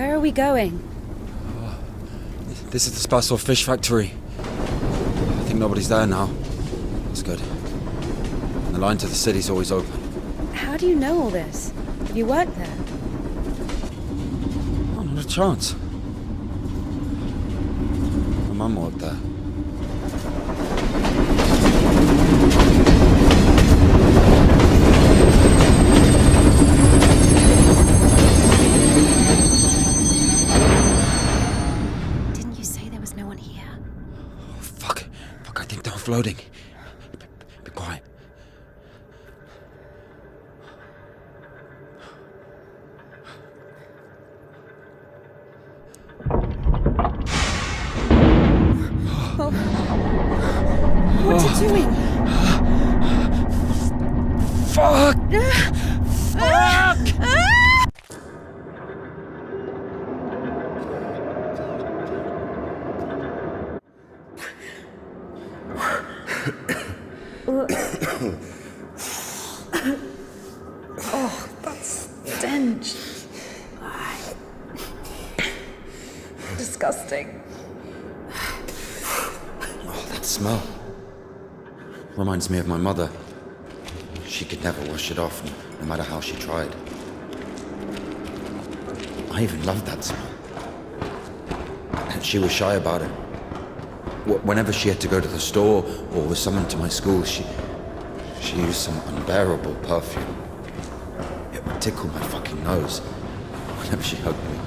Where are we going? This is the Spassor fish factory. I think nobody's there now. That's good. And the line to the city's always open. How do you know all this? Have you worked there? Oh, not a chance. My mum worked there. Didn't you say there was no one here? Oh, fuck, I think they're offloading. Be quiet. What's it doing? Fuck! Oh, that stench. Disgusting. Oh, that smell. Reminds me of my mother. She could never wash it off, no matter how she tried. I even loved that smell. And she was shy about it. Whenever she had to go to the store or was summoned to my school, she used some unbearable perfume. It would tickle my fucking nose whenever she hugged me.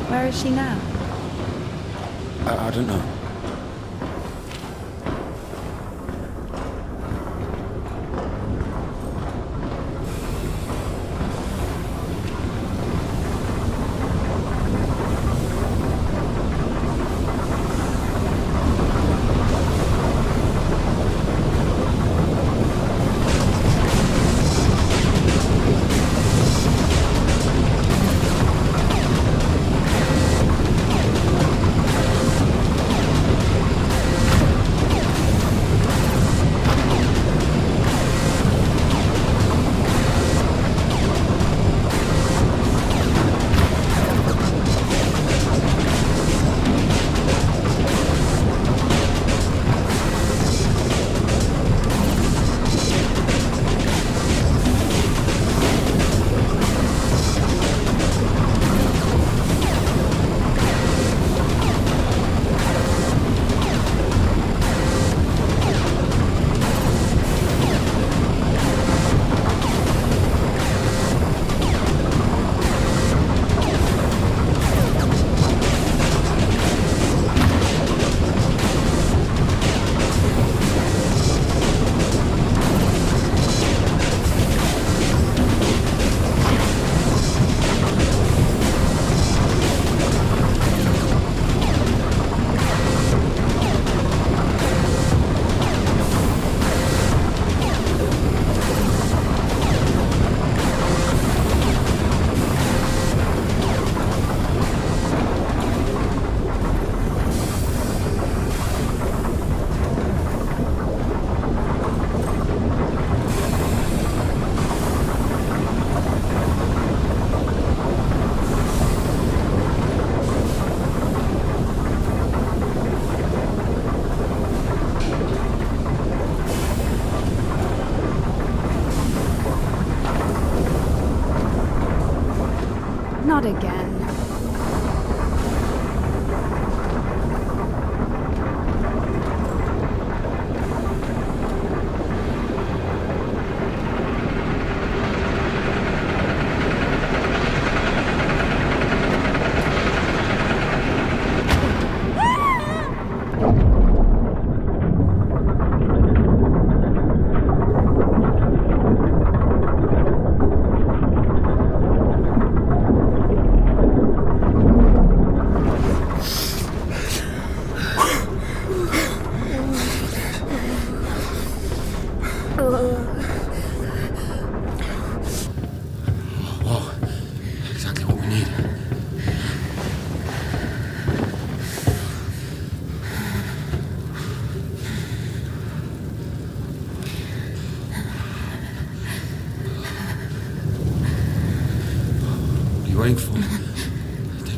Where is she now? I don't know.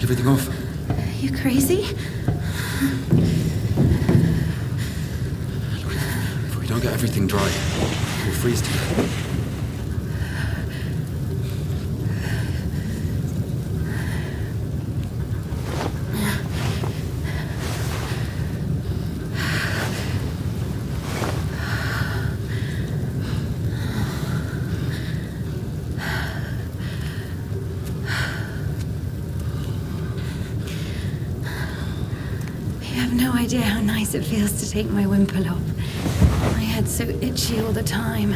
Take everything off. You crazy? Look, if we don't get everything dry, we'll freeze to death. No idea how nice it feels to take my wimple off. My head's so itchy all the time.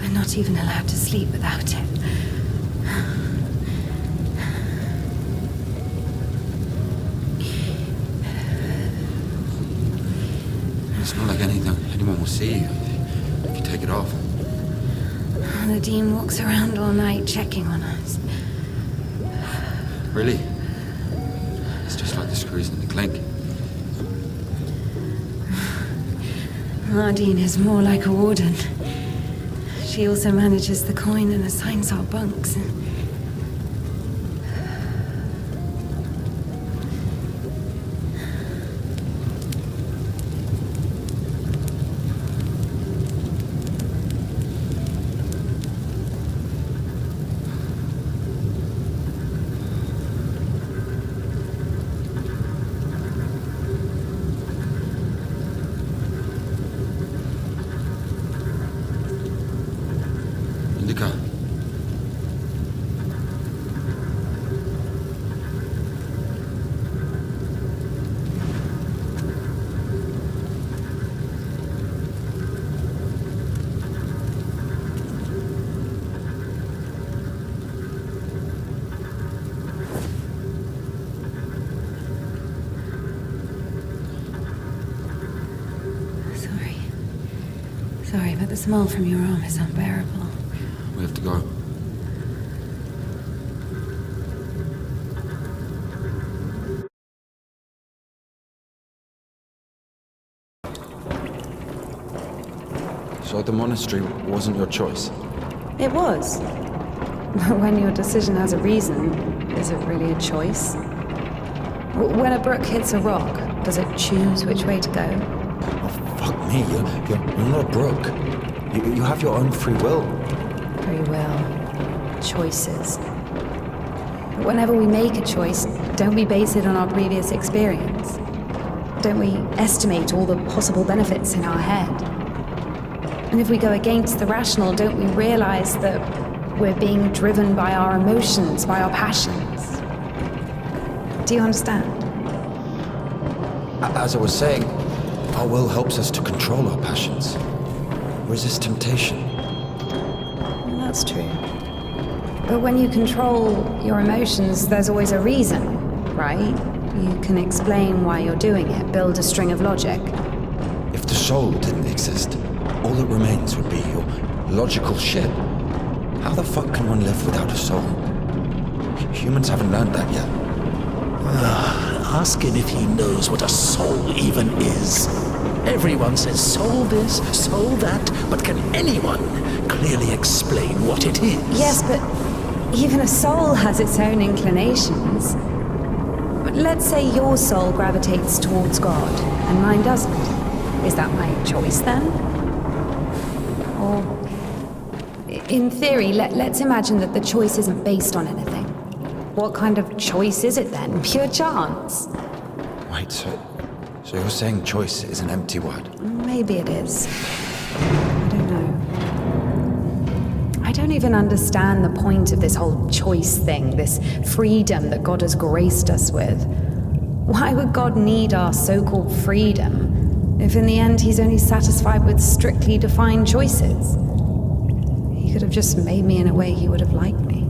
We're not even allowed to sleep without it. It's not like anyone will see you if you take it off. The Dean walks around all night checking on us. Really? It's just like the screws in the clink. Ardeen is more like a warden. She also manages the coin and assigns our bunks. Indika. Sorry, but the smell from your arm is unbearable. We have to go. So the monastery wasn't your choice? It was. But when your decision has a reason, is it really a choice? When a brook hits a rock, does it choose which way to go? Oh, fuck me. You're not a brook. You have your own free will. Very well. Choices. But whenever we make a choice, don't we base it on our previous experience? Don't we estimate all the possible benefits in our head? And if we go against the rational, don't we realize that we're being driven by our emotions, by our passions? Do you understand? As I was saying, our will helps us to control our passions. Resist temptation. Well, that's true. But when you control your emotions, there's always a reason, right? You can explain why you're doing it, build a string of logic. If the soul didn't exist, all that remains would be your logical shit. How the fuck can one live without a soul? Humans haven't learned that yet. Ask him if he knows what a soul even is. Everyone says soul this, soul that, but can anyone clearly explain what it is? Yes, but even a soul has its own inclinations. But let's say your soul gravitates towards God, and mine doesn't. Is that my choice then? Or, in theory, let's imagine that the choice isn't based on anything. What kind of choice is it then? Pure chance? Wait, so you're saying choice is an empty word? Maybe it is. I don't know. I don't even understand the point of this whole choice thing, this freedom that God has graced us with. Why would God need our so-called freedom if in the end he's only satisfied with strictly defined choices? He could have just made me in a way he would have liked me.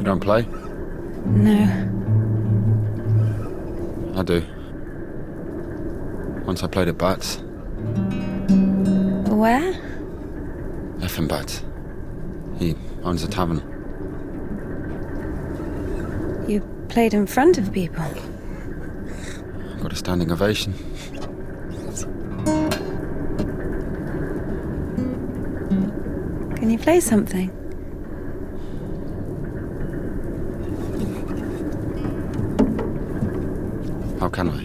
don't play? No. I do. Once I played at Bats. Where? Effin Bats. He owns a tavern. You played in front of people. Got a standing ovation. Can you play something? How can I?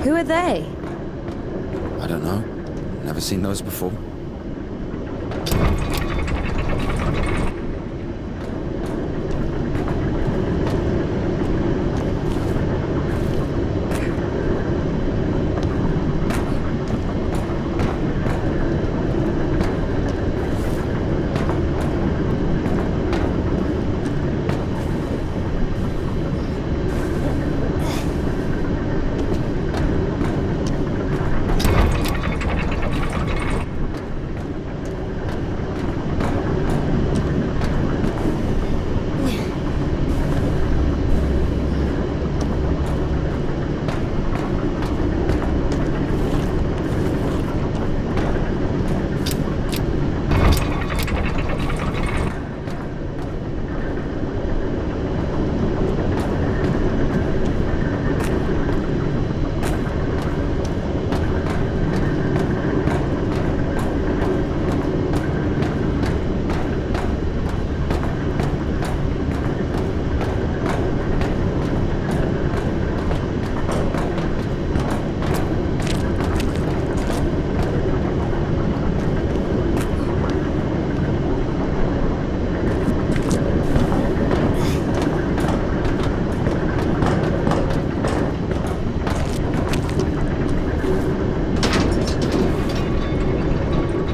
Who are they? I don't know. Never seen those before.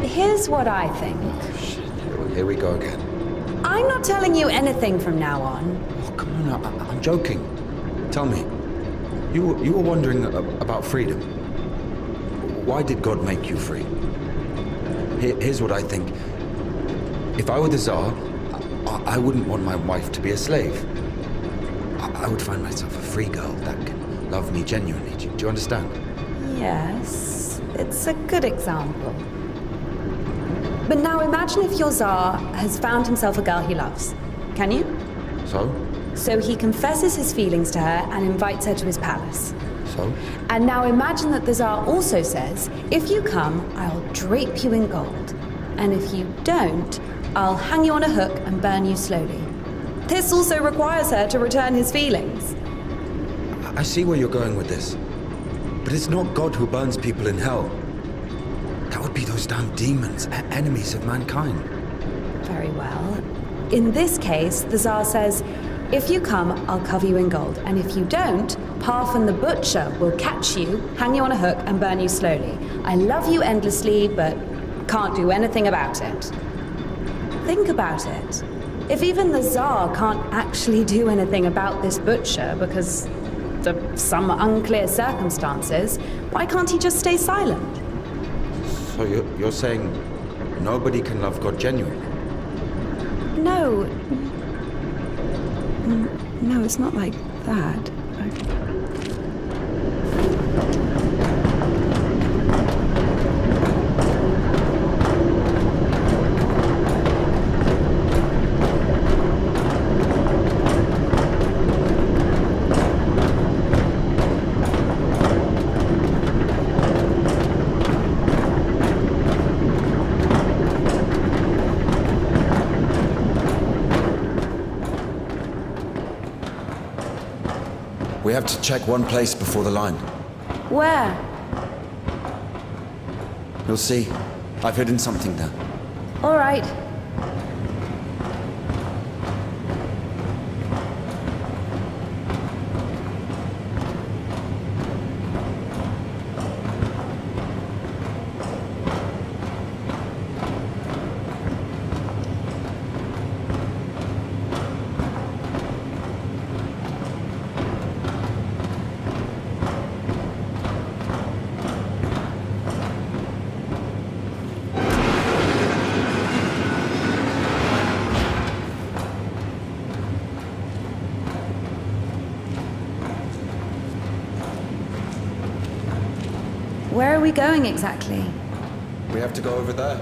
Here's what I think. Here we go again. I'm not telling you anything from now on. Oh, come on, I'm joking. Tell me, you were wondering about freedom. Why did God make you free? Here's what I think. If I were the Tsar, I wouldn't want my wife to be a slave. I would find myself a free girl that can love me genuinely. Do you understand? Yes, it's a good example. But now imagine if your Tsar has found himself a girl he loves. Can you? So? So he confesses his feelings to her and invites her to his palace. So? And now imagine that the Tsar also says, if you come, I'll drape you in gold. And if you don't, I'll hang you on a hook and burn you slowly. This also requires her to return his feelings. I see where you're going with this. But it's not God who burns people in hell. That would be those damn demons, enemies of mankind. Very well. In this case, the Tsar says, if you come, I'll cover you in gold. And if you don't, Parfan the butcher will catch you, hang you on a hook, and burn you slowly. I love you endlessly, but can't do anything about it. Think about it. If even the Tsar can't actually do anything about this butcher because of some unclear circumstances, why can't he just stay silent? So you're saying nobody can love God genuinely? No. No, it's not like that. We have to check one place before the line. Where? You'll see. I've hidden something there. All right. Where are we going exactly? We have to go over there.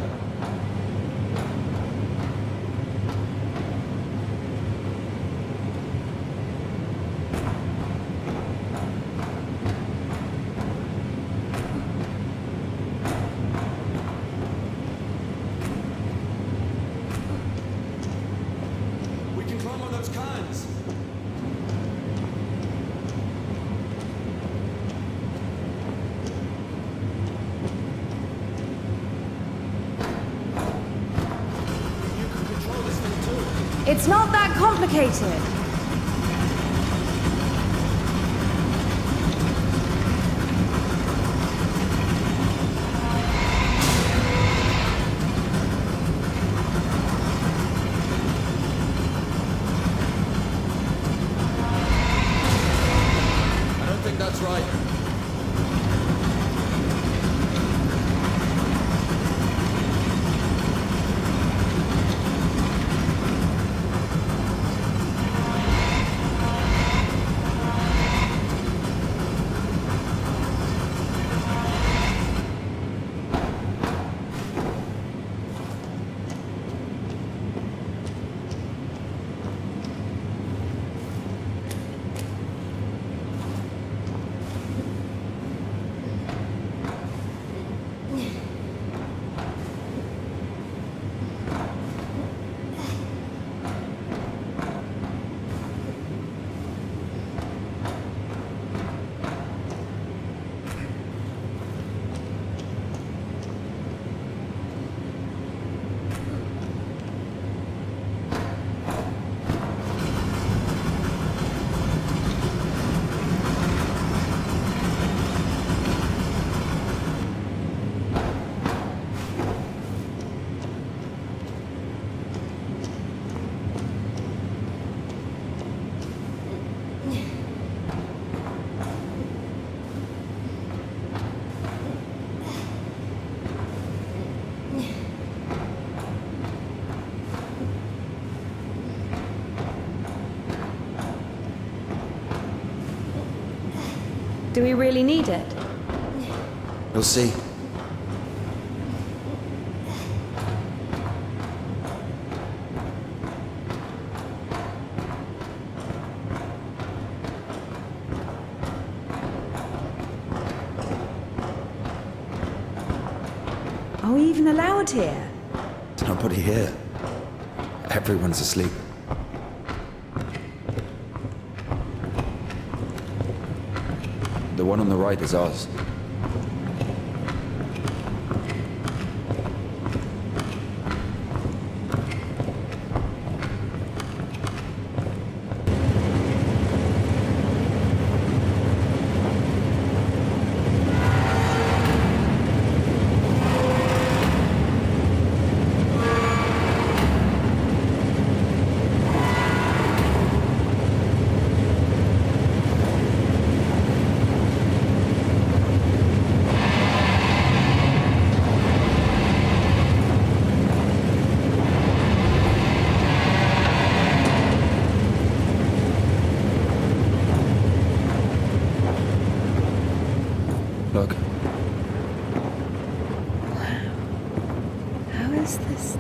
We can climb on those cans. It's not that complicated. I don't think that's right. Do we really need it? You'll see. Are we even allowed here? Nobody here. Everyone's asleep. The one on the right is ours. Look. How is this?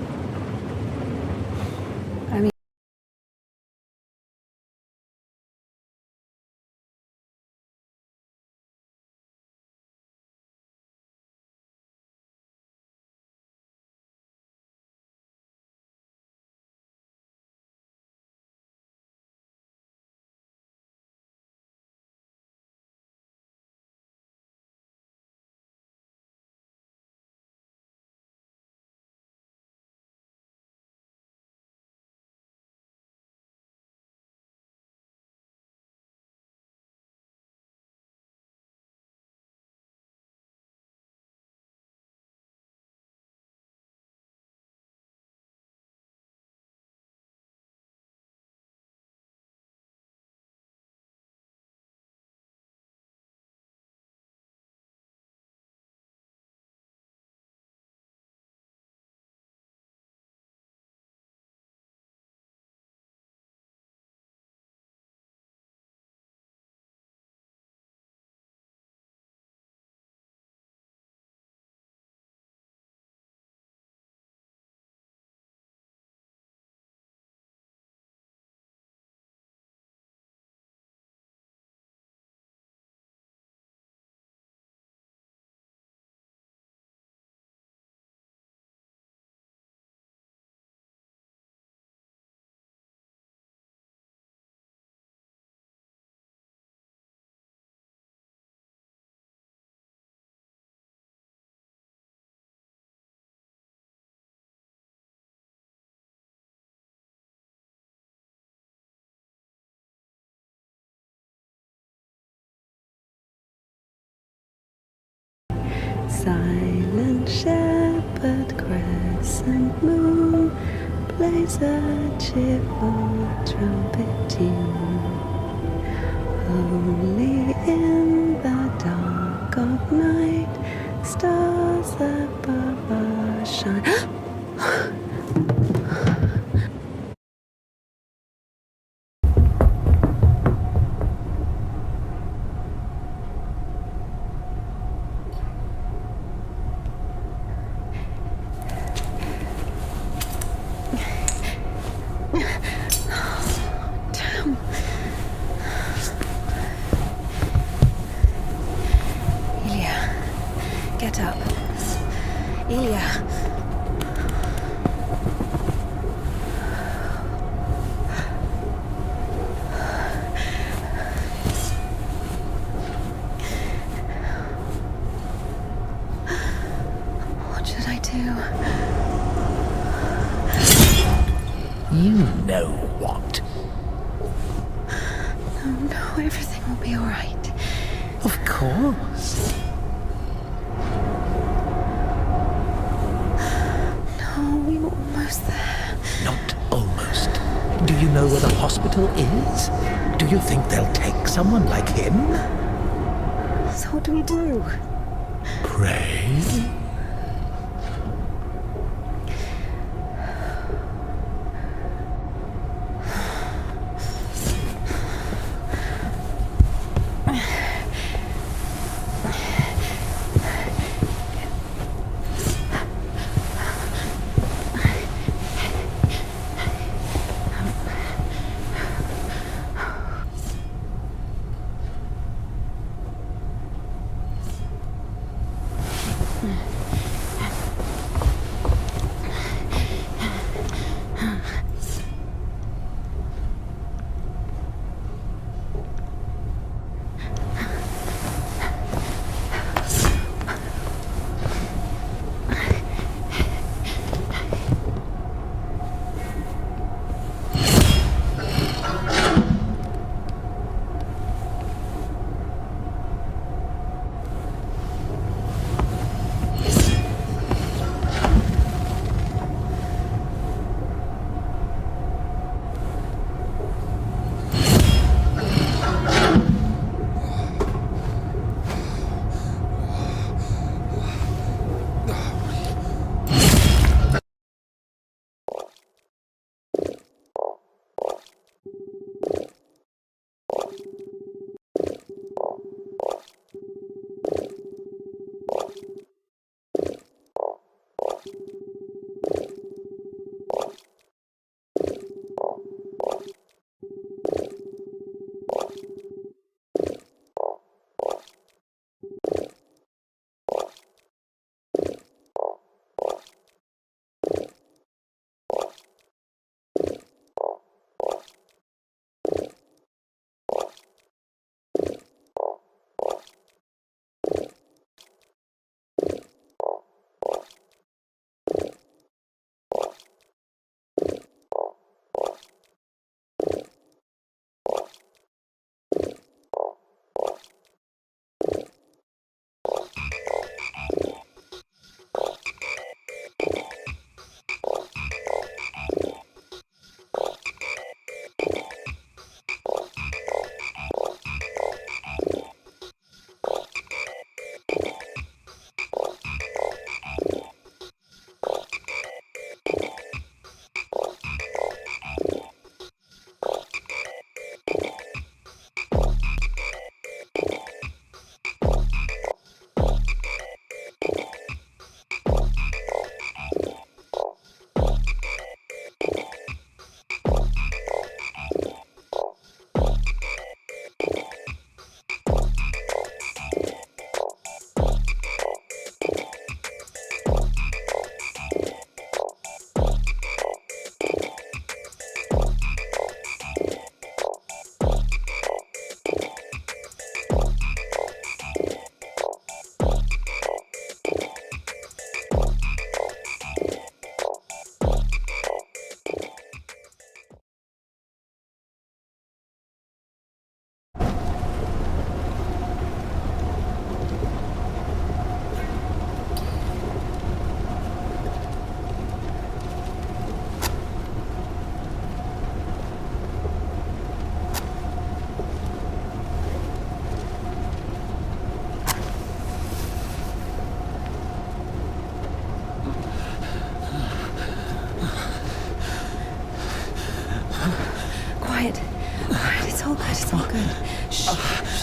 silent shepherd crescent moon plays a cheerful trumpet tune. Only in the dark of night stars above us shine. Get up. Ilya. What should I do? You know what? No, everything will be all right. Of course. We were almost there. Not almost. Do you know where the hospital is? Do you think they'll take someone like him? So what do we do? Pray?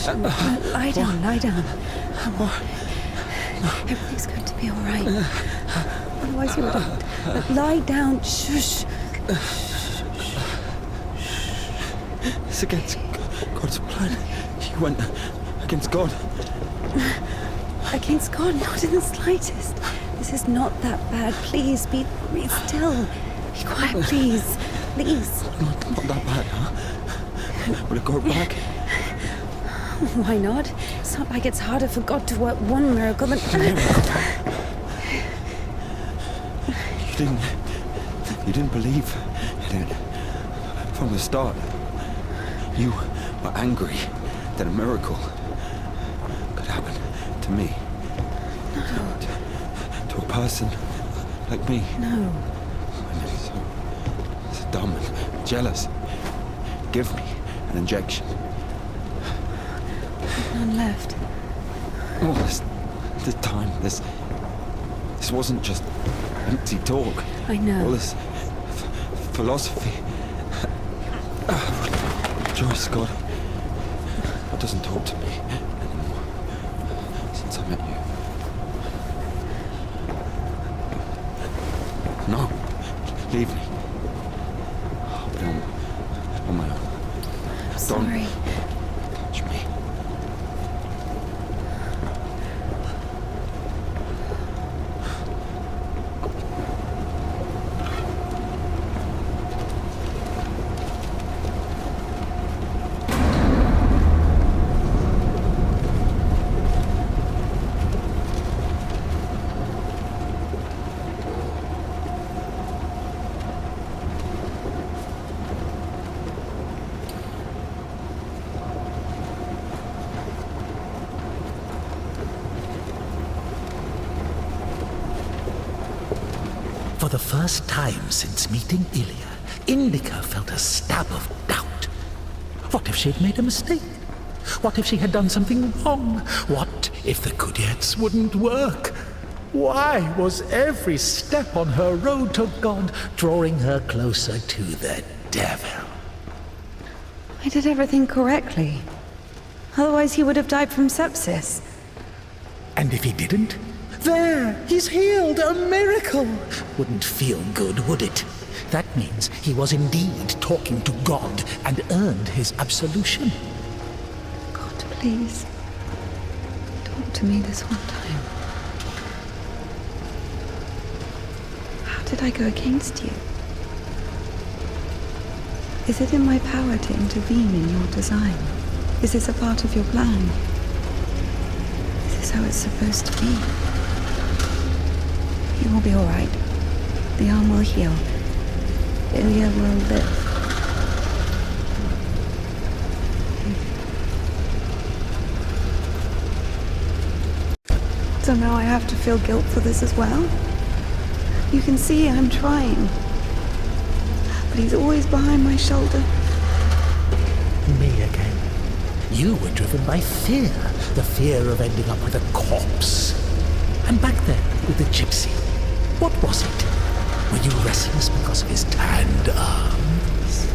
Lie down, lie down. Everything's going to be all right. Otherwise you wouldn't. Lie down. Shush. It's against God's plan. You went against God. Against God? Not in the slightest. This is not that bad. Please, be still. Be quiet, please. Please. Not that bad, huh? Will it go back? Why not? It's not like it's harder for God to work one miracle than... You didn't believe in it from the start. You were angry that a miracle could happen to me. No. To a person like me. No. I'm so dumb and jealous. Give me an injection. None left. All this time, this wasn't just empty talk. I know. All this philosophy. Joyce, God doesn't talk to me anymore since I met you. No, leave me. I'll be on my own. I'm sorry. Don't touch me. For the first time since meeting Ilya, Indika felt a stab of doubt. What if she'd made a mistake? What if she had done something wrong? What if the Kudyets wouldn't work? Why was every step on her road to God drawing her closer to the devil? I did everything correctly. Otherwise he would have died from sepsis. And if he didn't? There, he's healed, a miracle. Wouldn't feel good, would it? That means he was indeed talking to God and earned his absolution. God, please. Talk to me this one time. How did I go against you? Is it in my power to intervene in your design? Is this a part of your plan? Is this how it's supposed to be? You will be all right. The arm will heal. Ilya will live. So now I have to feel guilt for this as well? You can see I'm trying. But he's always behind my shoulder. Me again. You were driven by fear. The fear of ending up with a corpse. And back there with the gypsy. What was it? Were you restless because of his tanned arms?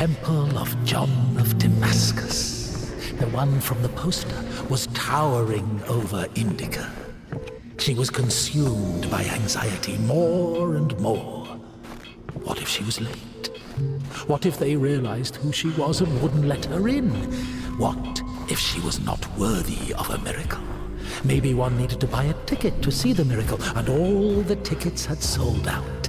Temple of John of Damascus. The one from the poster was towering over Indika. She was consumed by anxiety more and more. What if she was late? What if they realized who she was and wouldn't let her in? What if she was not worthy of a miracle? Maybe one needed to buy a ticket to see the miracle, and all the tickets had sold out.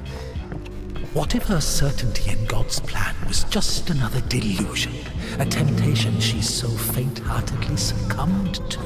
What if her certainty in God's plan was just another delusion, a temptation she so faint-heartedly succumbed to?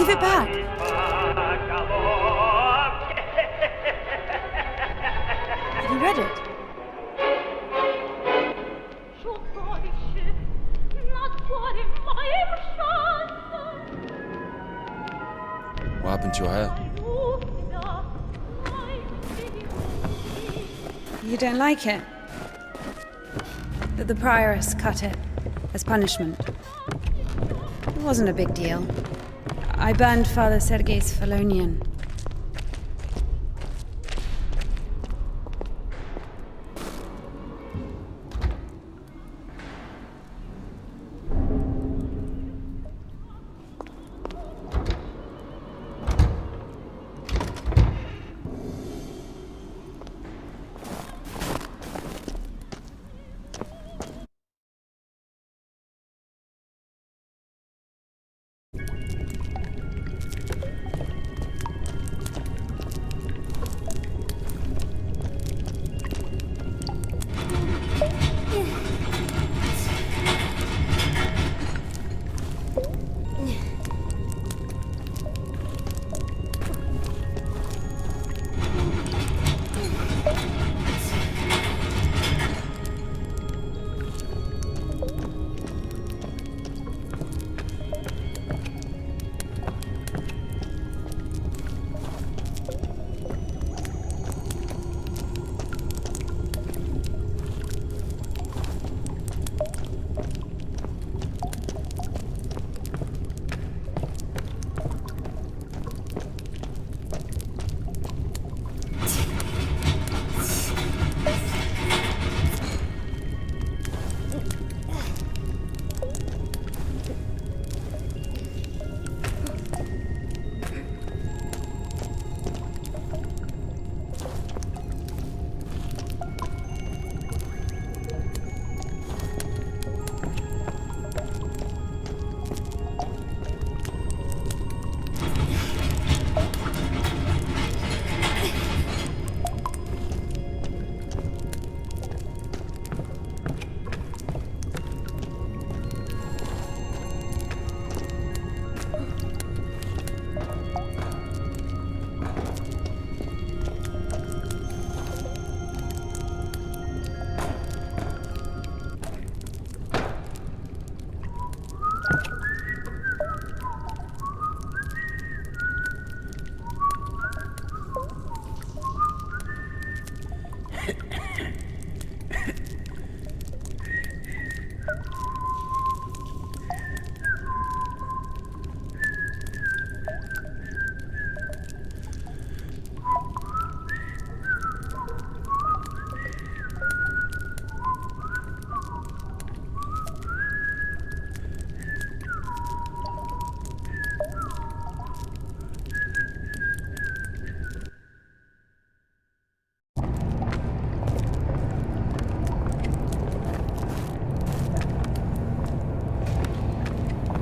Give it back. Have you read it? What happened to your hair? You don't like it? The prioress cut it as punishment. It wasn't a big deal. I burned Father Sergei's Felonian.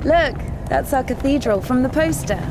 Look, that's our cathedral from the poster.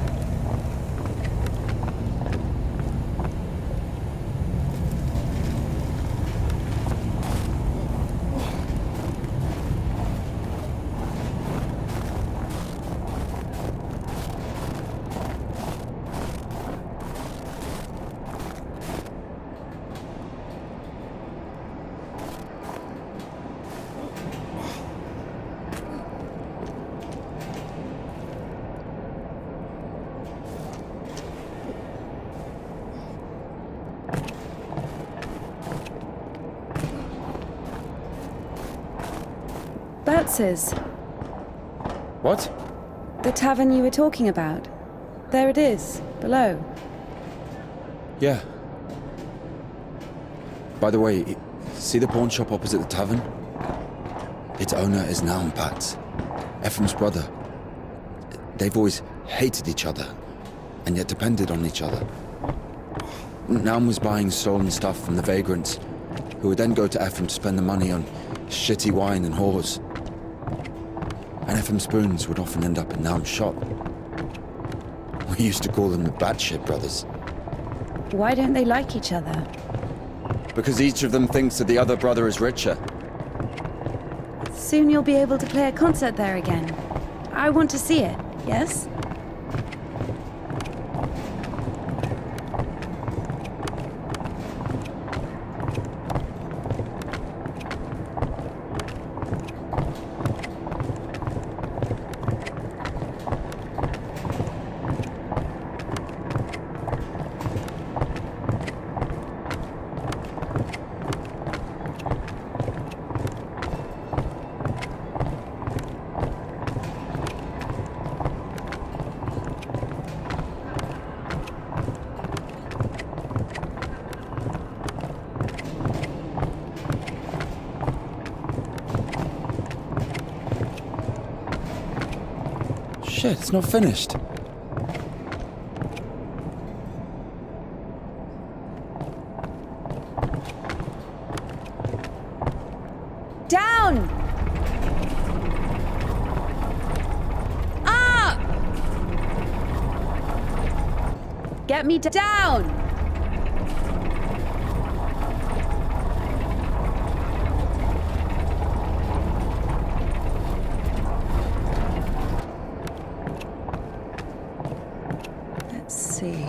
That's his. What? The tavern you were talking about. There it is, below. Yeah. By the way, see the pawn shop opposite the tavern? Its owner is Naum Pats, Ephraim's brother. They've always hated each other, and yet depended on each other. Naum was buying stolen stuff from the vagrants, who would then go to Ephraim to spend the money on shitty wine and whores. And Ephraim's spoons would often end up in Naum's shop. We used to call them the Batshit brothers. Why don't they like each other? Because each of them thinks that the other brother is richer. Soon you'll be able to play a concert there again. I want to see it, yes? Shit, it's not finished. Down! Up! Get me down! Let's see.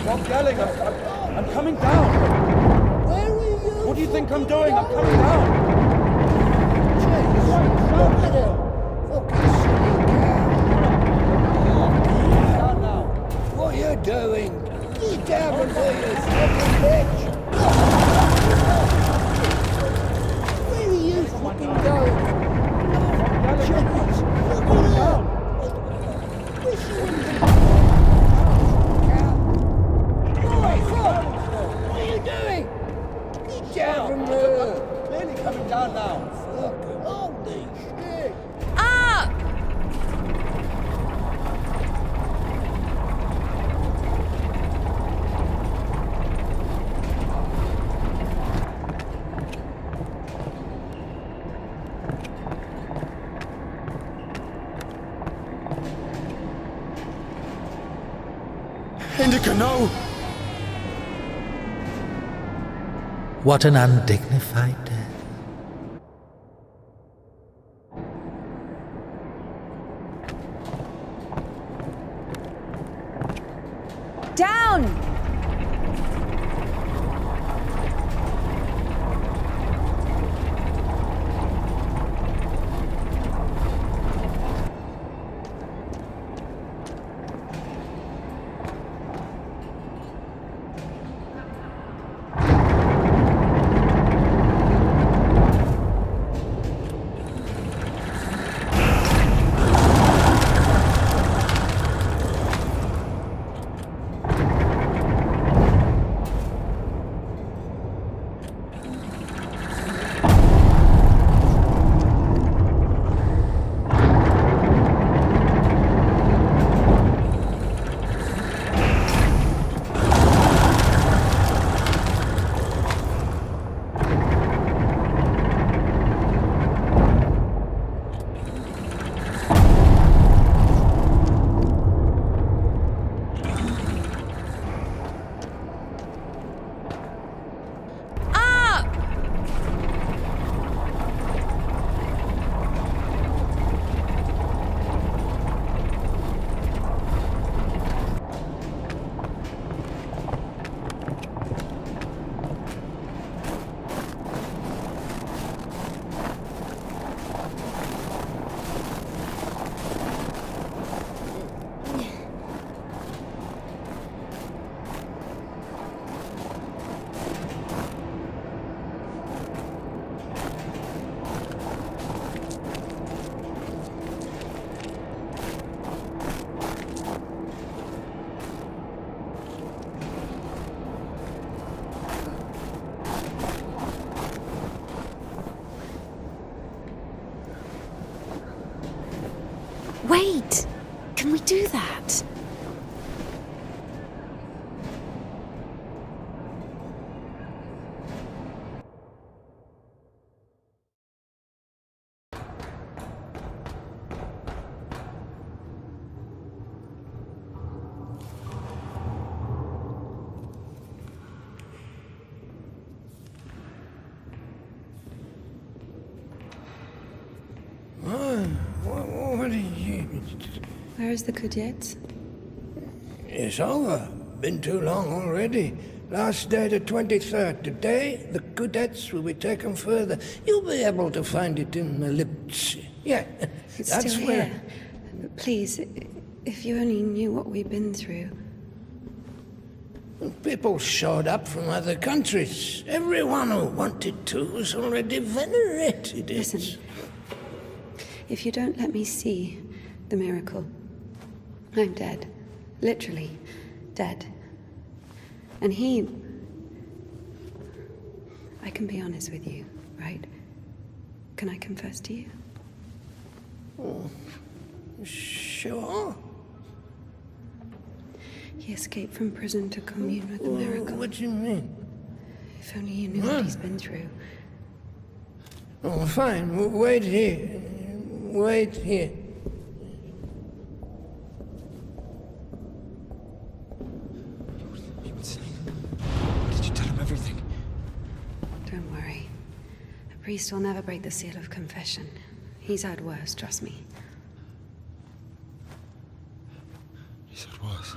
Stop yelling! I'm coming down! Where are you? What do you think I'm doing? I'm coming down! Stop it! Fucking silly cow! What are you doing? Get down from there, you fucking bitch! Where are you fucking going? Jeez, look at her! Where's she in the... Down from there! Clearly coming down now. Fucking holy shit! Up! Indika, no! What an undignified death. Down! Wait! Can we do that? What are you... Where is the cadet? It's over. Been too long already. Last day the 23rd. Today, the cadets will be taken further. You'll be able to find it in the Liptz. Yeah, It's that's still where... here. Please, if you only knew what we've been through. People showed up from other countries. Everyone who wanted to was already venerated it. Listen, if you don't let me see the miracle, I'm dead. Literally dead. And I can be honest with you, right? Can I confess to you? Oh, sure. He escaped from prison to commune with the miracle. What do you mean? If only you knew what he's been through. Oh, fine. Wait here. Wait here. Did you tell him everything? Don't worry. A priest will never break the seal of confession. He's had worse, trust me. He said worse.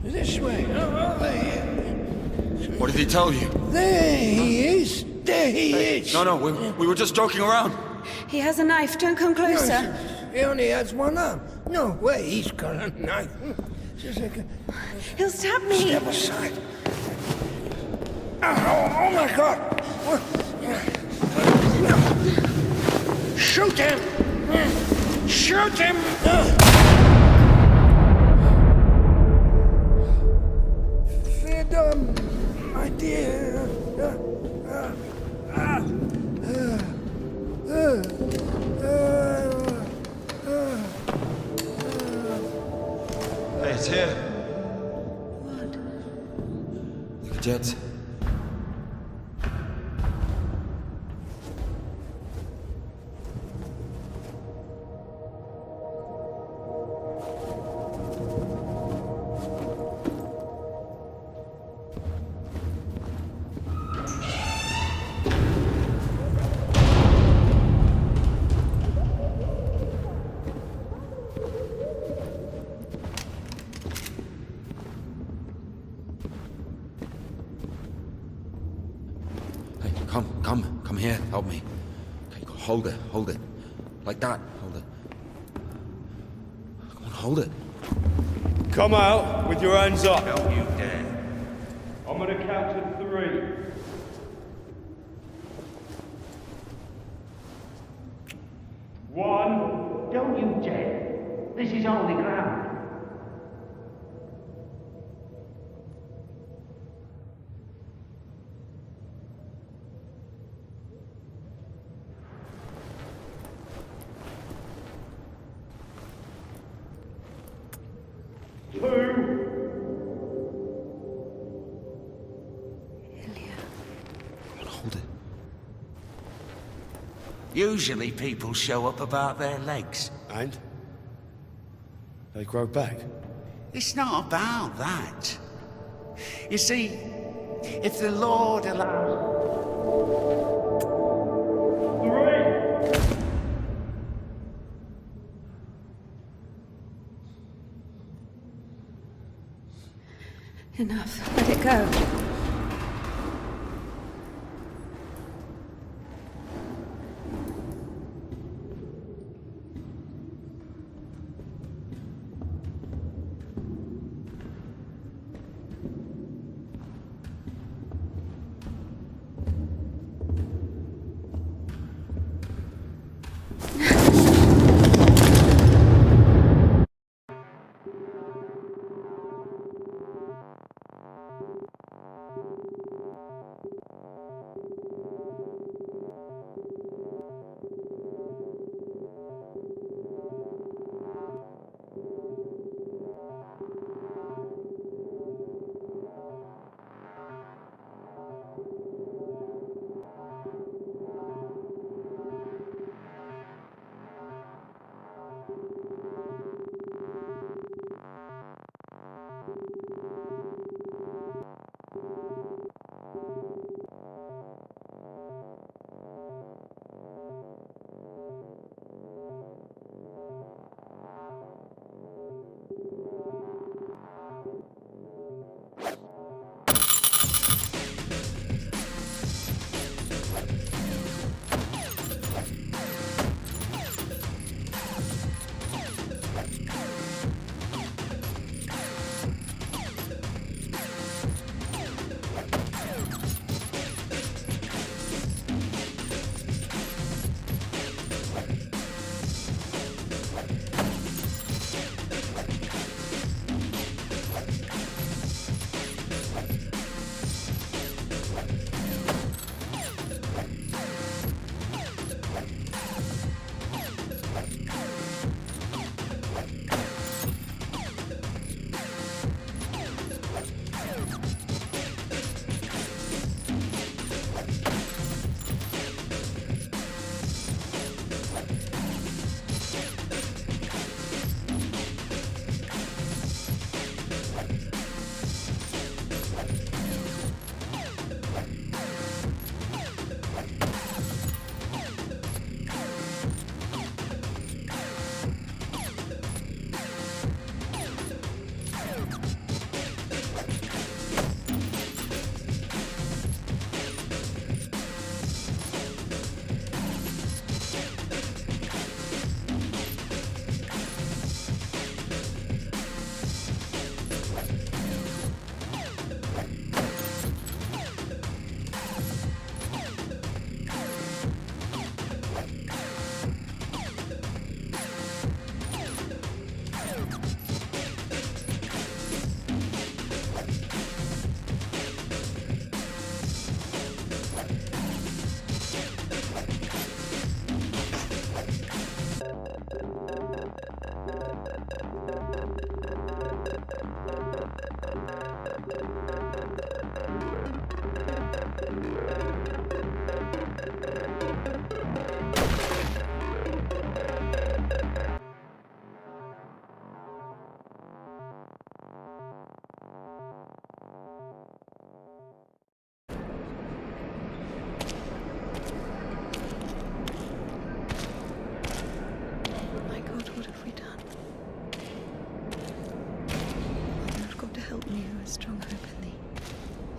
This way. Oh, there. What did he tell you? There he is. There he is. No, we were just joking around. He has a knife. Don't come closer. He only has one arm. No way, he's got a knife. Just like He'll stab me. Step aside. Oh my God. Shoot him. Shoot him. Freedom, my dear. Hey, it's here. What? The cadets. Hey, come here, help me. Okay, hold it. Like that, hold it. Come on, hold it. Come out with your hands up. Don't you dare. I'm gonna count to 3. One. Don't you dare. This is holy ground. Hold it. Usually people show up about their legs. And? They grow back. It's not about that. You see, if the Lord allows... 3. Enough. Let it go.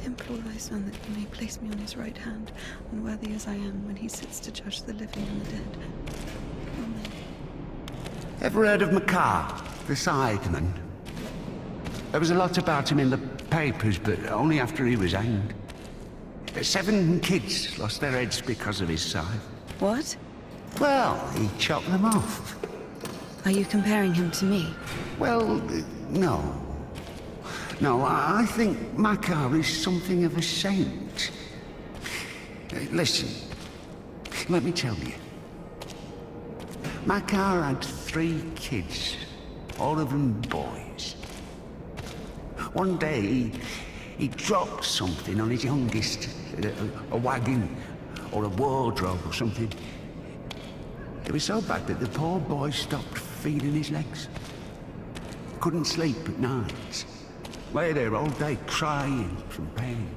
Implore thy Son that he may place me on his right hand, unworthy as I am when he sits to judge the living and the dead. Amen. Ever heard of Makar, the Sideman? There was a lot about him in the papers, but only after he was hanged. 7 kids lost their heads because of his scythe. What? Well, he chopped them off. Are you comparing him to me? Well, no. No, I think Makar is something of a saint. Listen, let me tell you. Makar had 3 kids, all of them boys. One day, he dropped something on his youngest, a wagon or a wardrobe or something. It was so bad that the poor boy stopped feeding his legs. Couldn't sleep at night. Lay there all day crying from pain.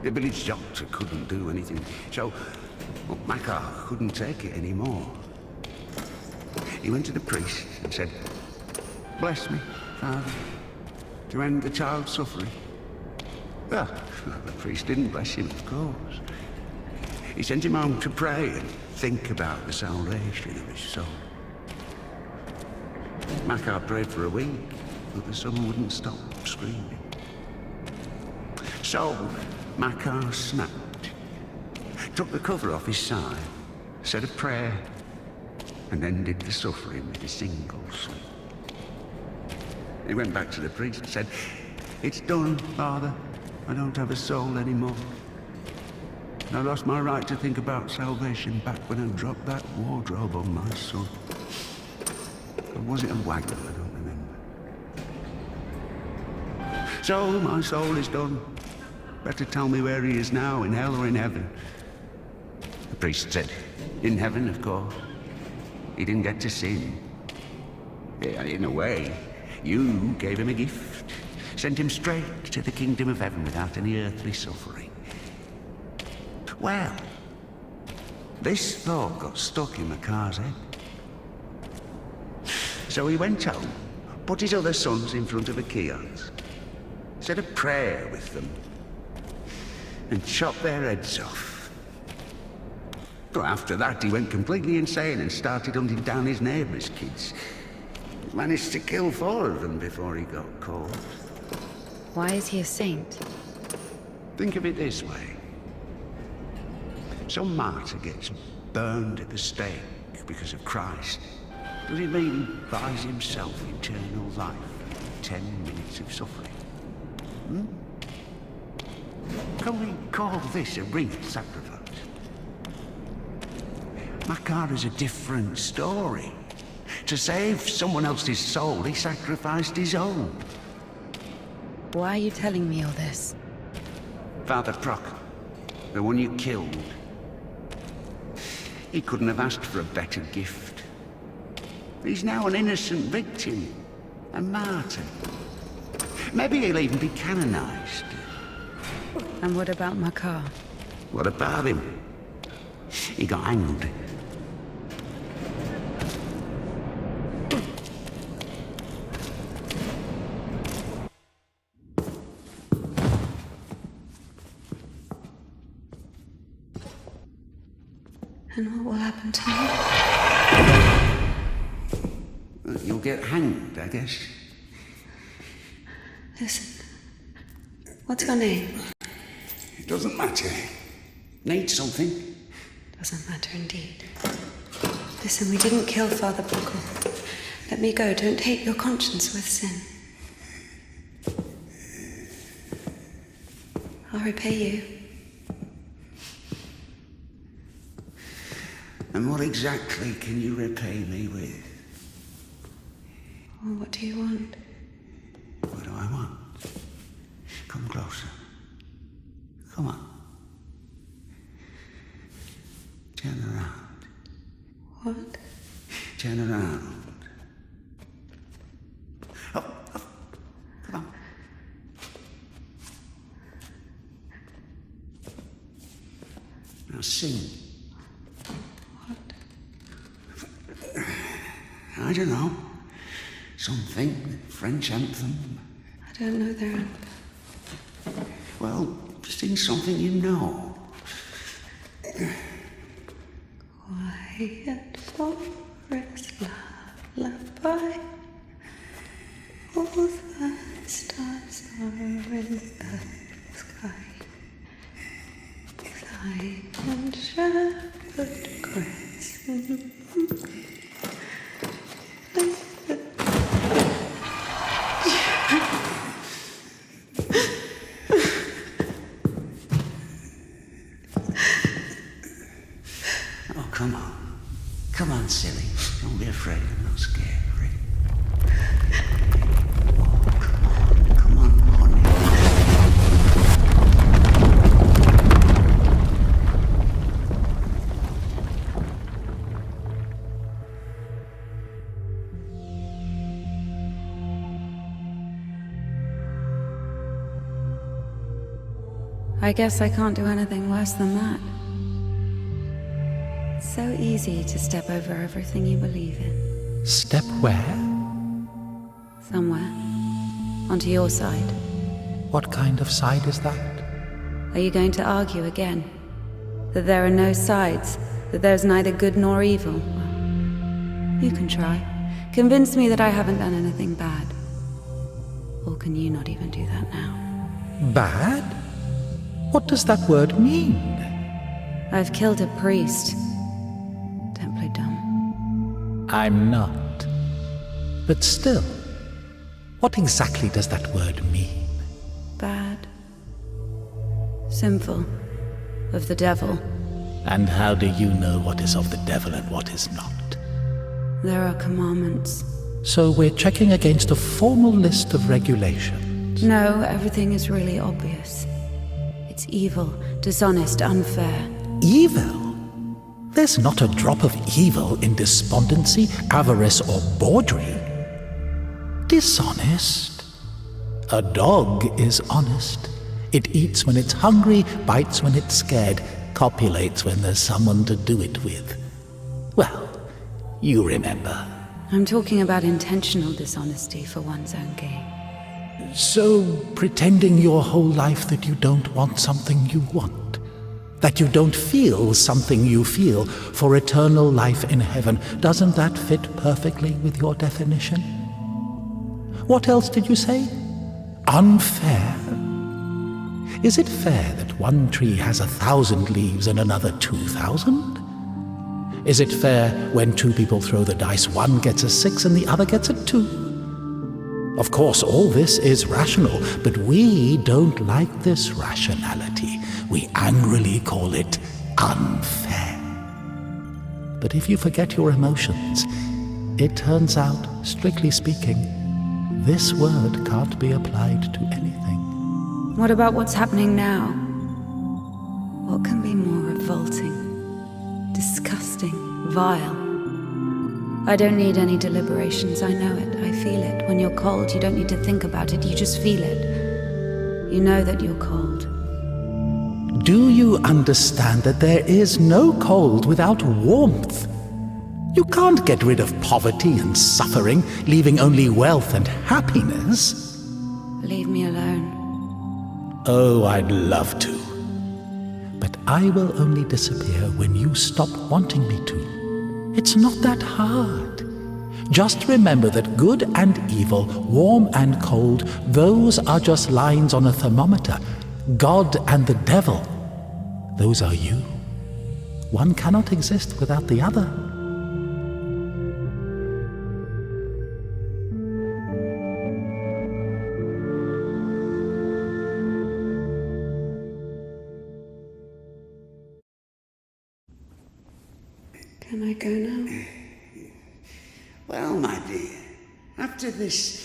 The village doctor couldn't do anything, so Makar couldn't take it anymore. He went to the priest and said, "Bless me, Father, to end the child's suffering." Well, the priest didn't bless him, of course. He sent him home to pray and think about the salvation of his soul. Makar prayed for a week, but the son wouldn't stop screaming. So Makar snapped, took the cover off his side, said a prayer, and ended the suffering with a single sweep. He went back to the priest and said, "It's done, Father. I don't have a soul anymore. I lost my right to think about salvation back when I dropped that wardrobe on my son. Or was it a wagon? I don't remember. So my soul is done. Better tell me where he is now, in hell or in heaven." The priest said, "In heaven, of course. He didn't get to sin. Yeah, in a way, you gave him a gift. Sent him straight to the kingdom of heaven without any earthly suffering." Well, this thought got stuck in Makar's head. So he went home, put his other sons in front of a kiosk, said a prayer with them, and chopped their heads off. But after that, he went completely insane and started hunting down his neighbours' kids. Managed to kill 4 of them before he got caught. Why is he a saint? Think of it this way. Some martyr gets burned at the stake because of Christ. Does it mean he buys himself eternal life for 10 minutes of suffering? Can we call this a real sacrifice? Makar is a different story. To save someone else's soul, he sacrificed his own. Why are you telling me all this? Father Proctor, the one you killed, he couldn't have asked for a better gift. He's now an innocent victim, a martyr. Maybe he'll even be canonized. And what about Makar? What about him? He got hanged. And what will happen to me? You'll get hanged, I guess. Listen, what's your name? It doesn't matter. Need something? Doesn't matter indeed. Listen, we didn't kill Father Buckle. Let me go. Don't hate your conscience with sin. I'll repay you. And what exactly can you repay me with? Well, what do you want? What do I want? Come closer. Come on. Turn around. What? Turn around. Up, up. Come on. Now sing. I don't know. Something. French anthem. I don't know their anthem. Well, sing something you know. Quiet forest lullaby. All the stars are in the sky. Silent shepherd cries. Oh, come on. Come on, silly. Don't be afraid. I'm not scary. Oh, come on, honey. I guess I can't do anything worse than that. It's so easy to step over everything you believe in. Step where? Somewhere. Onto your side. What kind of side is that? Are you going to argue again? That there are no sides? That there's neither good nor evil? Well, you can try. Convince me that I haven't done anything bad. Or can you not even do that now? Bad? What does that word mean? I've killed a priest. Don't play dumb. I'm not. But still, what exactly does that word mean? Bad. Sinful. Of the devil. And how do you know what is of the devil and what is not? There are commandments. So we're checking against a formal list of regulations. No, everything is really obvious. It's evil, dishonest, unfair. Evil? There's not a drop of evil in despondency, avarice, or bawdry. Dishonest? A dog is honest. It eats when it's hungry, bites when it's scared, copulates when there's someone to do it with. Well, you remember. I'm talking about intentional dishonesty for one's own gain. So, pretending your whole life that you don't want something you want, that you don't feel something you feel for eternal life in heaven, doesn't that fit perfectly with your definition? What else did you say? Unfair? Is it fair that one tree has 1,000 leaves and another 2,000? Is it fair when two people throw the dice, one gets a 6 and the other gets a 2? Of course, all this is rational, but we don't like this rationality. We angrily call it unfair. But if you forget your emotions, it turns out, strictly speaking, this word can't be applied to anything. What about what's happening now? What can be more revolting, disgusting, vile? I don't need any deliberations, I know it, I feel it. When you're cold, you don't need to think about it, you just feel it. You know that you're cold. Do you understand that there is no cold without warmth? You can't get rid of poverty and suffering, leaving only wealth and happiness. Leave me alone. Oh, I'd love to. But I will only disappear when you stop wanting me to. It's not that hard. Just remember that good and evil, warm and cold, those are just lines on a thermometer. God and the devil, those are you. One cannot exist without the other. Can I go now? Well, my dear, after this,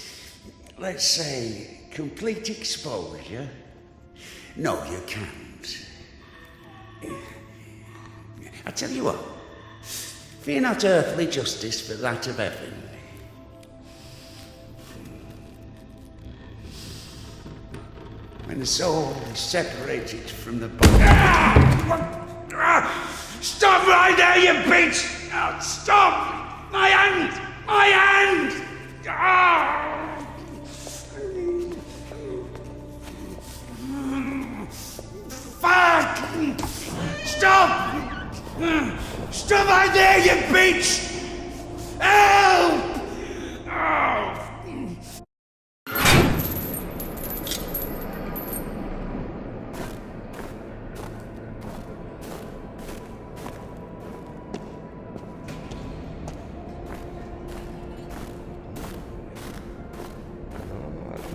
let's say, complete exposure, no, you can't. I tell you what, fear not earthly justice, but that of heaven. When the soul is separated from the body... Stop right there, you bitch! Oh, stop! My hand! My hand! Ah! Stop right there, you bitch! Help! Oh.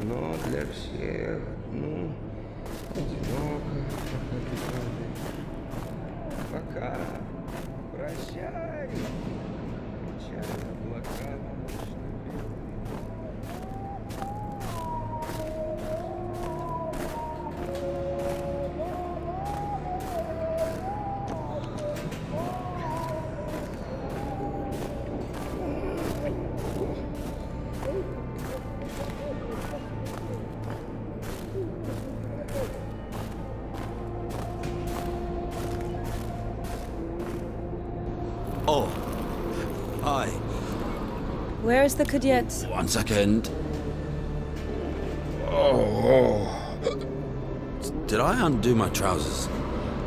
No для всех, ну, одиноко, пока, прощай, кричали облака молочно-белые. Oh. Hi. Where is the cadet? 1 second. Oh. Did I undo my trousers?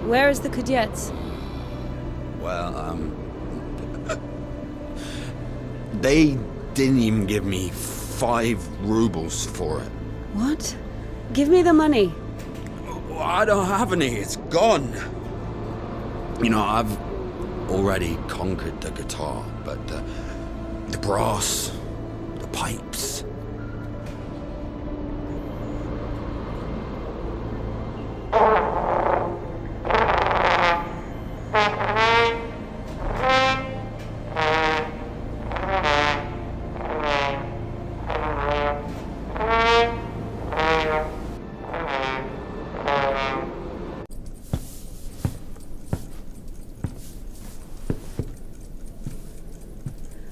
Where is the cadet? Well, they didn't even give me 5 rubles for it. What? Give me the money. I don't have any, it's gone. You know, I've already conquered the guitar, but the brass, the pipes.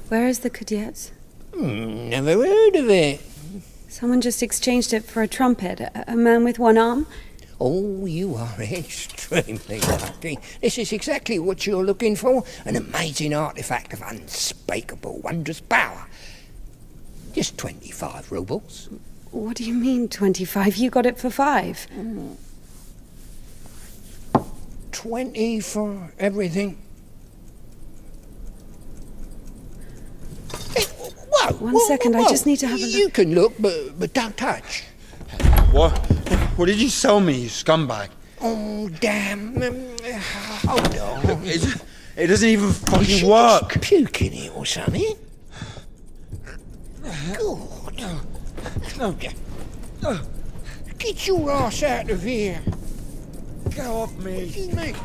Where is the cadet? Never heard of it. Someone just exchanged it for a trumpet. A man with one arm? Oh, you are extremely lucky. This is exactly what you're looking for. An amazing artifact of unspeakable wondrous power. Just 25 rubles. What do you mean, 25? You got it for 5. 20 for everything. Hey, whoa, One second, I just need to have a look. You can look, but don't touch. What did you sell me, you scumbag? Oh, damn. Hold on. It doesn't even fucking You work. just puke in it or something. God. Get your ass out of here. Go off me. What do you mean?